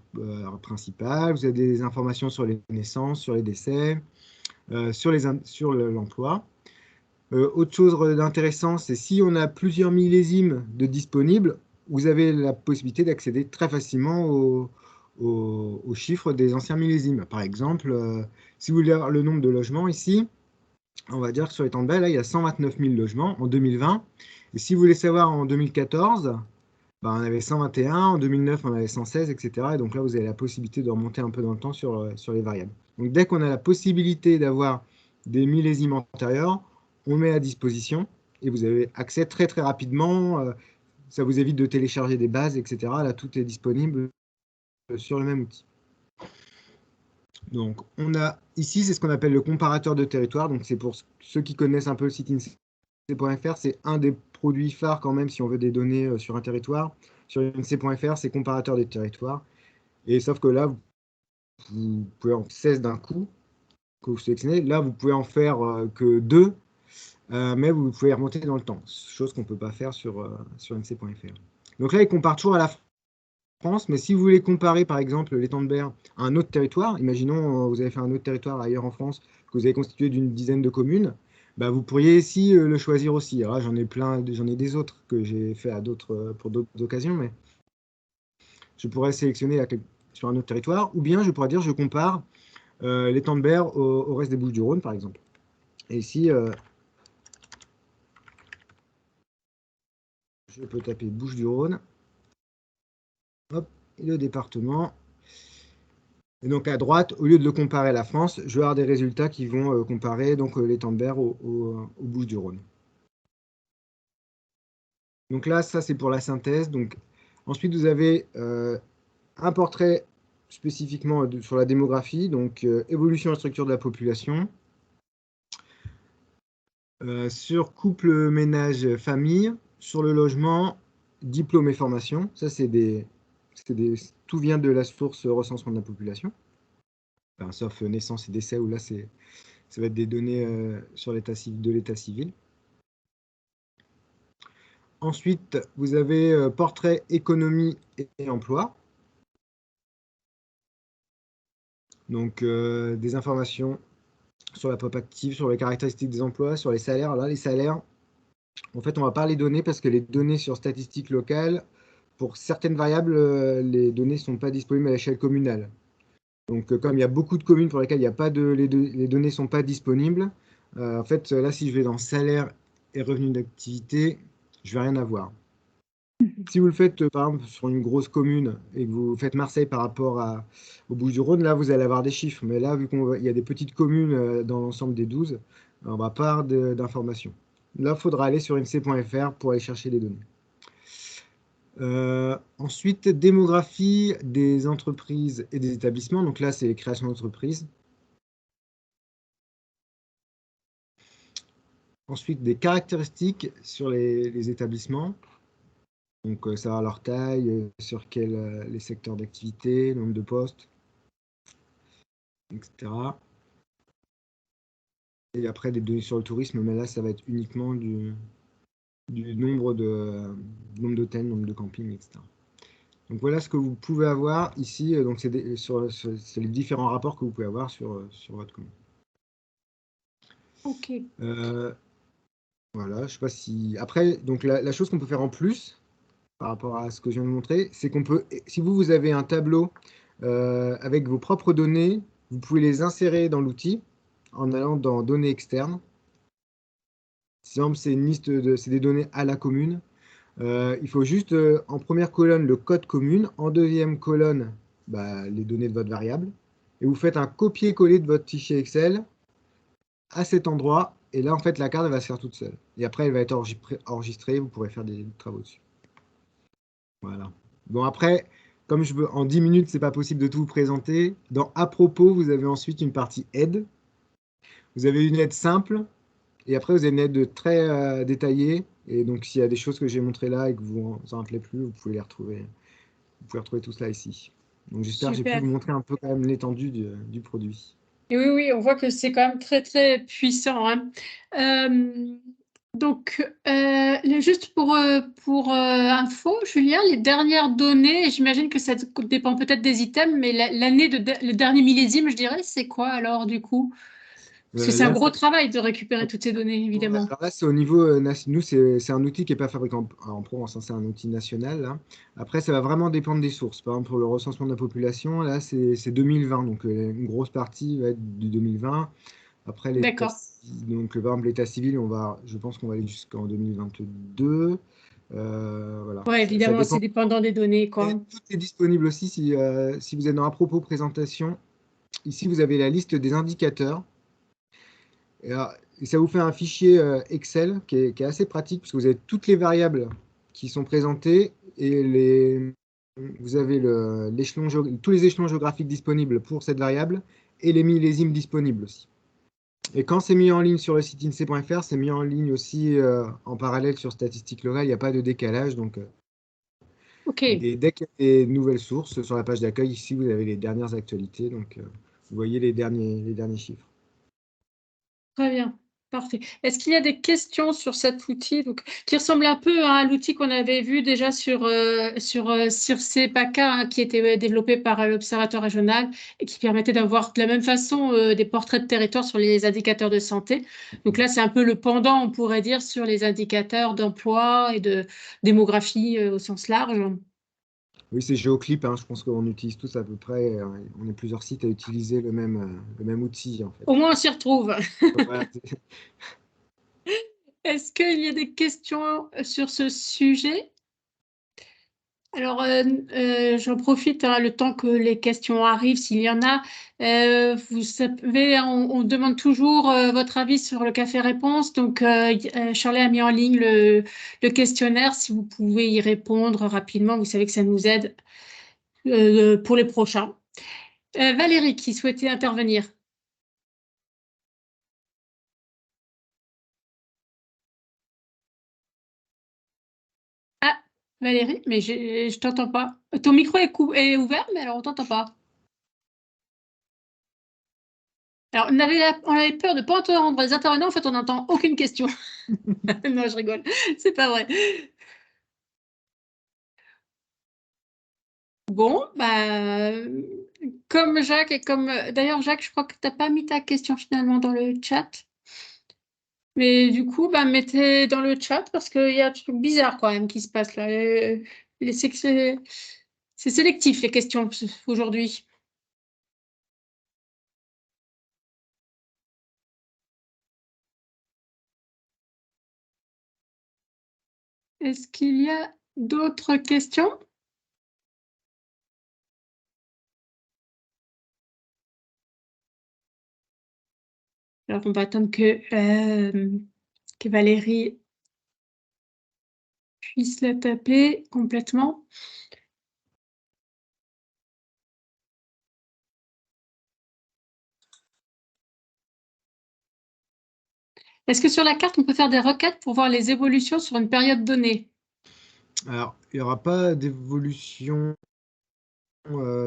S6: principales. Vous avez des informations sur les naissances, sur les décès, sur l'emploi. Autre chose d'intéressant, c'est si on a plusieurs millésimes de disponibles, vous avez la possibilité d'accéder très facilement aux chiffres des anciens millésimes. Par exemple, si vous voulez avoir le nombre de logements ici, on va dire que sur l'étang de Berre, là, il y a 129 000 logements en 2020. Et si vous voulez savoir en 2014, on avait 121, en 2009, on avait 116, etc. Et donc là, vous avez la possibilité de remonter un peu dans le temps sur les variables. Donc dès qu'on a la possibilité d'avoir des millésimes antérieurs, on le met à disposition et vous avez accès très très rapidement. Ça vous évite de télécharger des bases, etc. Là, tout est disponible sur le même outil. Donc, on a ici, c'est ce qu'on appelle le comparateur de territoire. Donc, c'est pour ceux qui connaissent un peu le site INSEE.fr, c'est un des produits phares quand même si on veut des données sur un territoire. Sur INSEE.fr, c'est comparateur des territoires. Et sauf que là, vous pouvez en 16 d'un coup que vous sélectionnez. Là, vous pouvez en faire que 2, mais vous pouvez remonter dans le temps, chose qu'on ne peut pas faire sur INSEE.fr. Donc là, il compare toujours à la France, mais si vous voulez comparer par exemple l'étang de Berre à un autre territoire, imaginons vous avez fait un autre territoire ailleurs en France, que vous avez constitué d'une dizaine de communes, vous pourriez ici le choisir aussi. Alors j'en ai des autres que j'ai fait pour d'autres occasions, mais je pourrais sélectionner sur un autre territoire, ou bien je pourrais dire je compare l'étang de Berre au reste des Bouches-du-Rhône par exemple. Et ici, je peux taper Bouches-du-Rhône. Hop, et le département. Et donc à droite, au lieu de le comparer à la France, je vais avoir des résultats qui vont comparer donc, l'étang de Berre aux Bouches-du-Rhône. Donc là, ça c'est pour la synthèse. Donc, ensuite, vous avez un portrait spécifiquement sur la démographie, donc évolution et structure de la population. Sur couple, ménage, famille, sur le logement, diplôme et formation. Ça, tout vient de la source recensement de la population. Enfin, sauf naissance et décès, où là, ça va être des données sur de l'état civil. Ensuite, vous avez portrait, économie et emploi. Donc, des informations sur la pop active, sur les caractéristiques des emplois, sur les salaires. Là, les salaires, en fait, on ne va pas les donner parce que les données sur statistiques locales, pour certaines variables, les données ne sont pas disponibles à l'échelle communale. Donc, comme il y a beaucoup de communes pour lesquelles il y a pas les données ne sont pas disponibles, en fait, là, si je vais dans salaire et revenus d'activité, je ne vais rien avoir. Si vous le faites, par exemple, sur une grosse commune et que vous faites Marseille par rapport au Bouches-du-Rhône, là, vous allez avoir des chiffres. Mais là, vu qu'il y a des petites communes dans l'ensemble des 12, on va pas avoir d'informations. Là, il faudra aller sur INSEE.fr pour aller chercher les données. Ensuite, démographie des entreprises et des établissements. Donc là, c'est les créations d'entreprises. Ensuite, des caractéristiques sur les établissements. Donc, savoir leur taille, sur les secteurs d'activité, nombre de postes, etc. Et après, des données sur le tourisme, mais là, ça va être uniquement du nombre d'hôtels, nombre de campings, etc. Donc, voilà ce que vous pouvez avoir ici. Donc, c'est les différents rapports que vous pouvez avoir sur votre commune.
S1: OK.
S6: Voilà, je ne sais pas si... Après, donc, la chose qu'on peut faire en plus, par rapport à ce que je viens de montrer, c'est qu'on peut, si vous avez un tableau avec vos propres données, vous pouvez les insérer dans l'outil en allant dans données externes. Par exemple, c'est une liste c'est des données à la commune. Il faut juste en première colonne le code commune, en deuxième colonne les données de votre variable, et vous faites un copier-coller de votre fichier Excel à cet endroit, et là en fait la carte elle va se faire toute seule. Et après elle va être enregistrée, vous pourrez faire des travaux dessus. Voilà. Bon, après, comme en 10 minutes, c'est pas possible de tout vous présenter. Dans À propos, vous avez ensuite une partie aide. Vous avez une aide simple. Et après, vous avez une aide très détaillée. Et donc, s'il y a des choses que j'ai montrées là et que vous en rappelez plus, vous pouvez les retrouver. Vous pouvez retrouver tout cela ici. Donc, j'espère que j'ai pu
S1: Super.
S6: vous montrer un peu quand même l'étendue du produit.
S1: Et oui, on voit que c'est quand même très, très puissant, hein. Donc, juste pour info, Julien, les dernières données, j'imagine que ça dépend peut-être des items, mais le dernier millésime, je dirais, c'est quoi alors du coup? Parce que c'est un
S6: Là,
S1: gros travail de récupérer toutes ces données, évidemment.
S6: alors là, c'est au niveau nous, c'est un outil qui n'est pas fabriqué en Provence, hein, c'est un outil national. Là. Après, ça va vraiment dépendre des sources. Par exemple, pour le recensement de la population, là, c'est 2020, donc une grosse partie va être du 2020. Après,
S1: D'accord.
S6: donc par exemple, l'état civil, je pense qu'on va aller jusqu'en 2022. Voilà.
S1: Ouais, évidemment,
S6: dépend.
S1: c'est dépendant des données, quoi.
S6: Tout est disponible aussi si vous êtes dans À propos présentation. Ici, vous avez la liste des indicateurs. Et ça vous fait un fichier Excel qui est assez pratique parce que vous avez toutes les variables qui sont présentées et vous avez tous les échelons géographiques disponibles pour cette variable et les millésimes disponibles aussi. Et quand c'est mis en ligne sur le site INSEE.fr, c'est mis en ligne aussi en parallèle sur Statistiques Locales. Il n'y a pas de décalage. Donc,
S1: OK.
S6: et dès qu'il y a des nouvelles sources sur la page d'accueil, ici, vous avez les dernières actualités. Donc, vous voyez les derniers chiffres.
S1: Très bien, parfait. Est-ce qu'il y a des questions sur cet outil qui ressemble un peu à l'outil qu'on avait vu déjà sur Circe PACA, qui était développé par l'Observatoire régional et qui permettait d'avoir de la même façon des portraits de territoire sur les indicateurs de santé. Donc là, c'est un peu le pendant, on pourrait dire, sur les indicateurs d'emploi et de démographie au sens large.
S6: Oui, c'est Géoclip, hein, je pense qu'on utilise tous à peu près, on est plusieurs sites à utiliser le même outil en fait.
S1: Au moins, on s'y retrouve.
S6: Voilà.
S1: Est-ce qu'il y a des questions sur ce sujet? Alors, j'en profite le temps que les questions arrivent, s'il y en a. Vous savez, on demande toujours votre avis sur le café réponse. Donc, Charlie a mis en ligne le questionnaire. Si vous pouvez y répondre rapidement, vous savez que ça nous aide pour les prochains. Valérie, qui souhaitait intervenir. Ah, Valérie, mais je t'entends pas. Ton micro est ouvert, mais alors on t'entend pas. Alors, on avait peur de ne pas entendre les intervenants. En fait, on n'entend aucune question. Non, je rigole. C'est pas vrai. Bon, bah, comme Jacques et comme... D'ailleurs, Jacques, je crois que tu n'as pas mis ta question finalement dans le chat. Mais du coup, bah, mettez dans le chat parce qu'il y a un truc bizarre quand même qui se passe là. C'est sélectif, les questions aujourd'hui. Est-ce qu'il y a d'autres questions? Alors, on va attendre que Valérie puisse la taper complètement. Est-ce que sur la carte, on peut faire des requêtes pour voir les évolutions sur une période donnée?
S6: Alors, il n'y aura pas d'évolution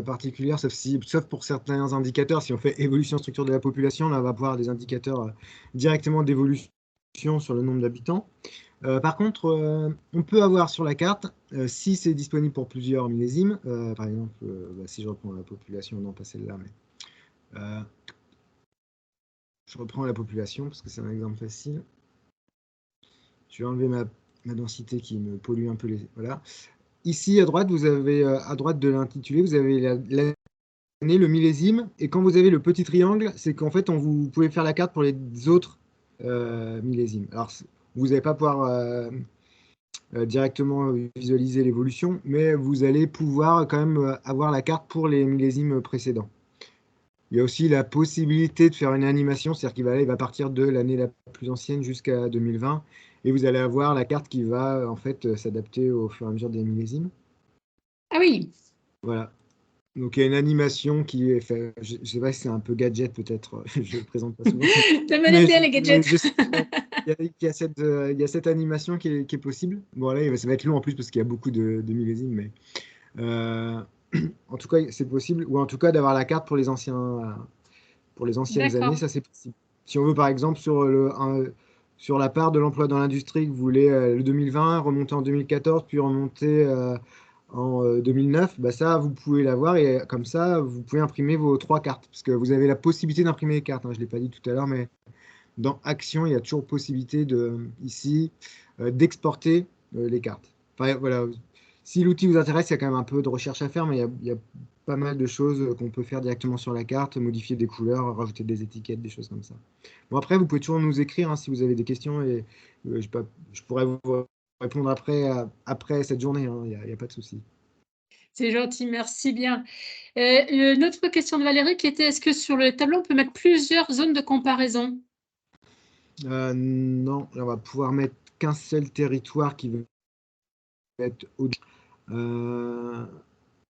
S6: particulière, sauf pour certains indicateurs. Si on fait évolution structure de la population, là, on va voir des indicateurs directement d'évolution sur le nombre d'habitants. Par contre, on peut avoir sur la carte, si c'est disponible pour plusieurs millésimes, par exemple, si je reprends la population, non pas celle-là, mais je reprends la population parce que c'est un exemple facile. Je vais enlever ma densité qui me pollue un peu les... Voilà. Ici, à droite, vous avez, à droite de l'intitulé, vous avez l'année, le millésime, et quand vous avez le petit triangle, c'est qu'en fait, vous pouvez faire la carte pour les autres millésimes. Alors, vous n'allez pas pouvoir directement visualiser l'évolution, mais vous allez pouvoir quand même avoir la carte pour les millésimes précédents. Il y a aussi la possibilité de faire une animation, c'est-à-dire qu'il va partir de l'année la plus ancienne jusqu'à 2020, et vous allez avoir la carte qui va en fait s'adapter au fur et à mesure des millésimes.
S1: Ah oui.
S6: Voilà. Donc il y a une animation qui est faite, je ne sais pas si c'est un peu gadget peut-être, je ne le présente pas souvent.
S1: J'aime bien les gadgets.
S6: Il y a cette animation qui est possible. Bon là, ça va être long en plus parce qu'il y a beaucoup de millésimes, mais en tout cas c'est possible, ou en tout cas d'avoir la carte pour les anciennes années, ça c'est possible. Si on veut par exemple sur la part de l'emploi dans l'industrie que vous voulez le 2020, remonter en 2014, puis remonter en 2009, bah ça, vous pouvez l'avoir et comme ça, vous pouvez imprimer vos 3 cartes. Parce que vous avez la possibilité d'imprimer les cartes. Hein, je ne l'ai pas dit tout à l'heure, mais dans Action, il y a toujours possibilité ici d'exporter les cartes. Enfin, voilà. Si l'outil vous intéresse, il y a quand même un peu de recherche à faire, mais il y a pas mal de choses qu'on peut faire directement sur la carte, modifier des couleurs, rajouter des étiquettes, des choses comme ça. Bon, après, vous pouvez toujours nous écrire hein, si vous avez des questions et je pourrais vous répondre après cette journée, hein, il n'y a pas de souci.
S1: C'est gentil, merci bien. Une autre question de Valérie qui était, est-ce que sur le tableau, on peut mettre plusieurs zones de comparaison?
S6: Non, on va pouvoir mettre qu'un seul territoire qui va être au-dessus.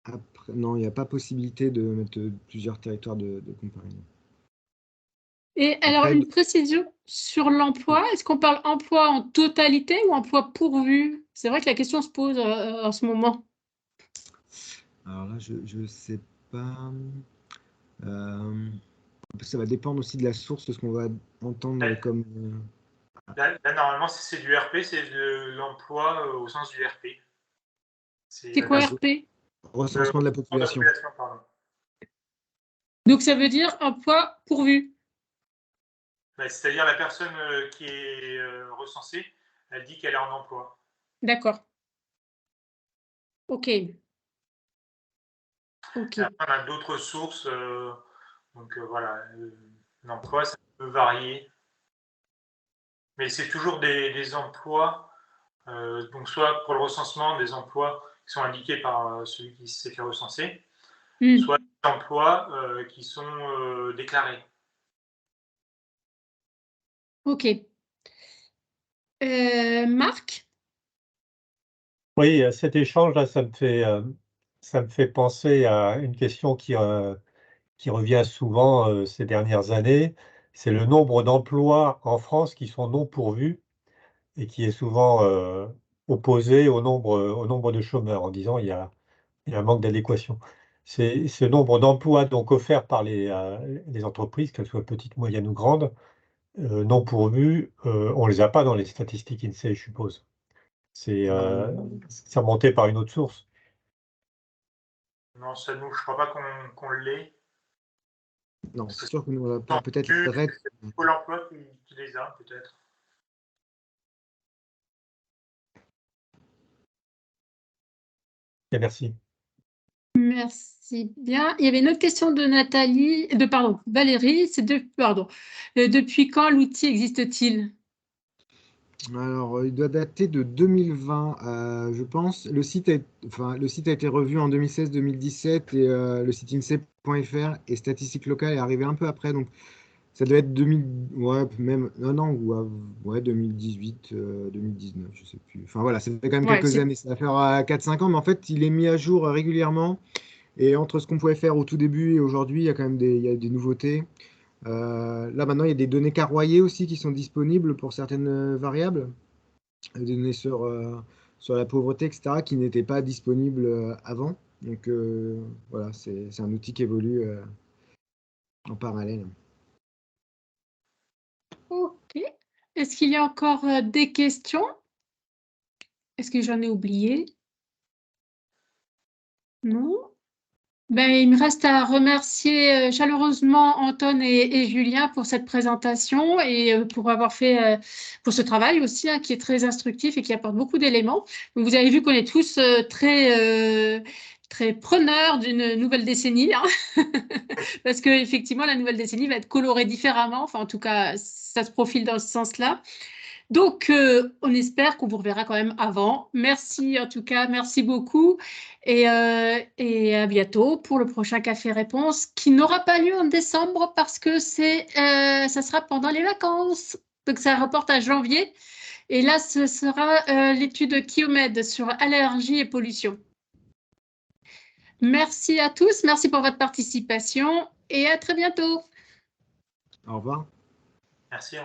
S6: Après, non, il n'y a pas possibilité de mettre plusieurs territoires de comparaison.
S1: Et alors, une précision sur l'emploi, est-ce qu'on parle emploi en totalité ou emploi pourvu? C'est vrai que la question se pose en ce moment.
S6: Alors là, je ne sais pas. Ça va dépendre aussi de la source de ce qu'on va entendre comme...
S2: Là, normalement, si c'est du RP, c'est de l'emploi au sens du RP.
S1: C'est quoi RP?
S6: Recensement de la population.
S2: Pardon.
S1: Donc, ça veut dire emploi pourvu.
S2: C'est-à-dire la personne qui est recensée, elle dit qu'elle est en emploi.
S1: D'accord. Ok.
S2: Après, on a d'autres sources. Donc voilà, l'emploi, ça peut varier. Mais c'est toujours des emplois, donc soit pour le recensement, des emplois qui sont indiqués par celui qui s'est fait recenser,
S1: Mm.
S2: soit des emplois qui sont déclarés.
S1: OK. Marc?
S3: Oui, cet échange-là, ça me fait penser à une question qui revient souvent ces dernières années. C'est le nombre d'emplois en France qui sont non pourvus et qui est souvent opposé au nombre de chômeurs en disant il y a un manque d'adéquation. C'est ce nombre d'emplois donc offerts par les entreprises, qu'elles soient petites, moyennes ou grandes, non pourvus, on ne les a pas dans les statistiques INSEE, je suppose. C'est remonté par une autre source.
S2: Non, ça nous, je ne crois pas qu'on l'ait.
S6: Non, c'est sûr que nous, on n'a pas peut-être la RED.
S2: C'est Pôle emploi qui les a, peut-être.
S3: Et merci.
S1: Merci bien. Il y avait une autre question de Valérie. C'est depuis quand l'outil existe-t-il?
S6: Alors, il doit dater de 2020, je pense. Le site a été revu en 2016-2017 et le site INSEE.fr et Statistiques locales est arrivé un peu après. Donc, ça doit être 2018, 2019, je sais plus. Enfin voilà, ça fait quand même quelques années. Ça va faire 4-5 ans, mais en fait, il est mis à jour régulièrement. Et entre ce qu'on pouvait faire au tout début et aujourd'hui, il y a quand même des nouveautés. Là, maintenant, il y a des données carroyées aussi qui sont disponibles pour certaines variables. Des données sur la pauvreté, etc., qui n'étaient pas disponibles avant. Donc, voilà, c'est un outil qui évolue en parallèle.
S1: OK. Est-ce qu'il y a encore des questions? Est-ce que j'en ai oublié? Non? Ben, il me reste à remercier chaleureusement Anton et Julien pour cette présentation et pour avoir fait pour ce travail aussi hein, qui est très instructif et qui apporte beaucoup d'éléments. Donc, vous avez vu qu'on est tous très preneurs d'une nouvelle décennie hein, parce que effectivement la nouvelle décennie va être colorée différemment. Enfin, en tout cas, ça se profile dans ce sens-là. Donc, on espère qu'on vous reverra quand même avant. Merci en tout cas, merci beaucoup. Et à bientôt pour le prochain Café Réponse qui n'aura pas lieu en décembre parce que ça sera pendant les vacances. Donc, ça reporte à janvier. Et là, ce sera l'étude Kiomed sur allergie et pollution. Merci à tous, merci pour votre participation et à très bientôt.
S6: Au revoir.
S2: Merci.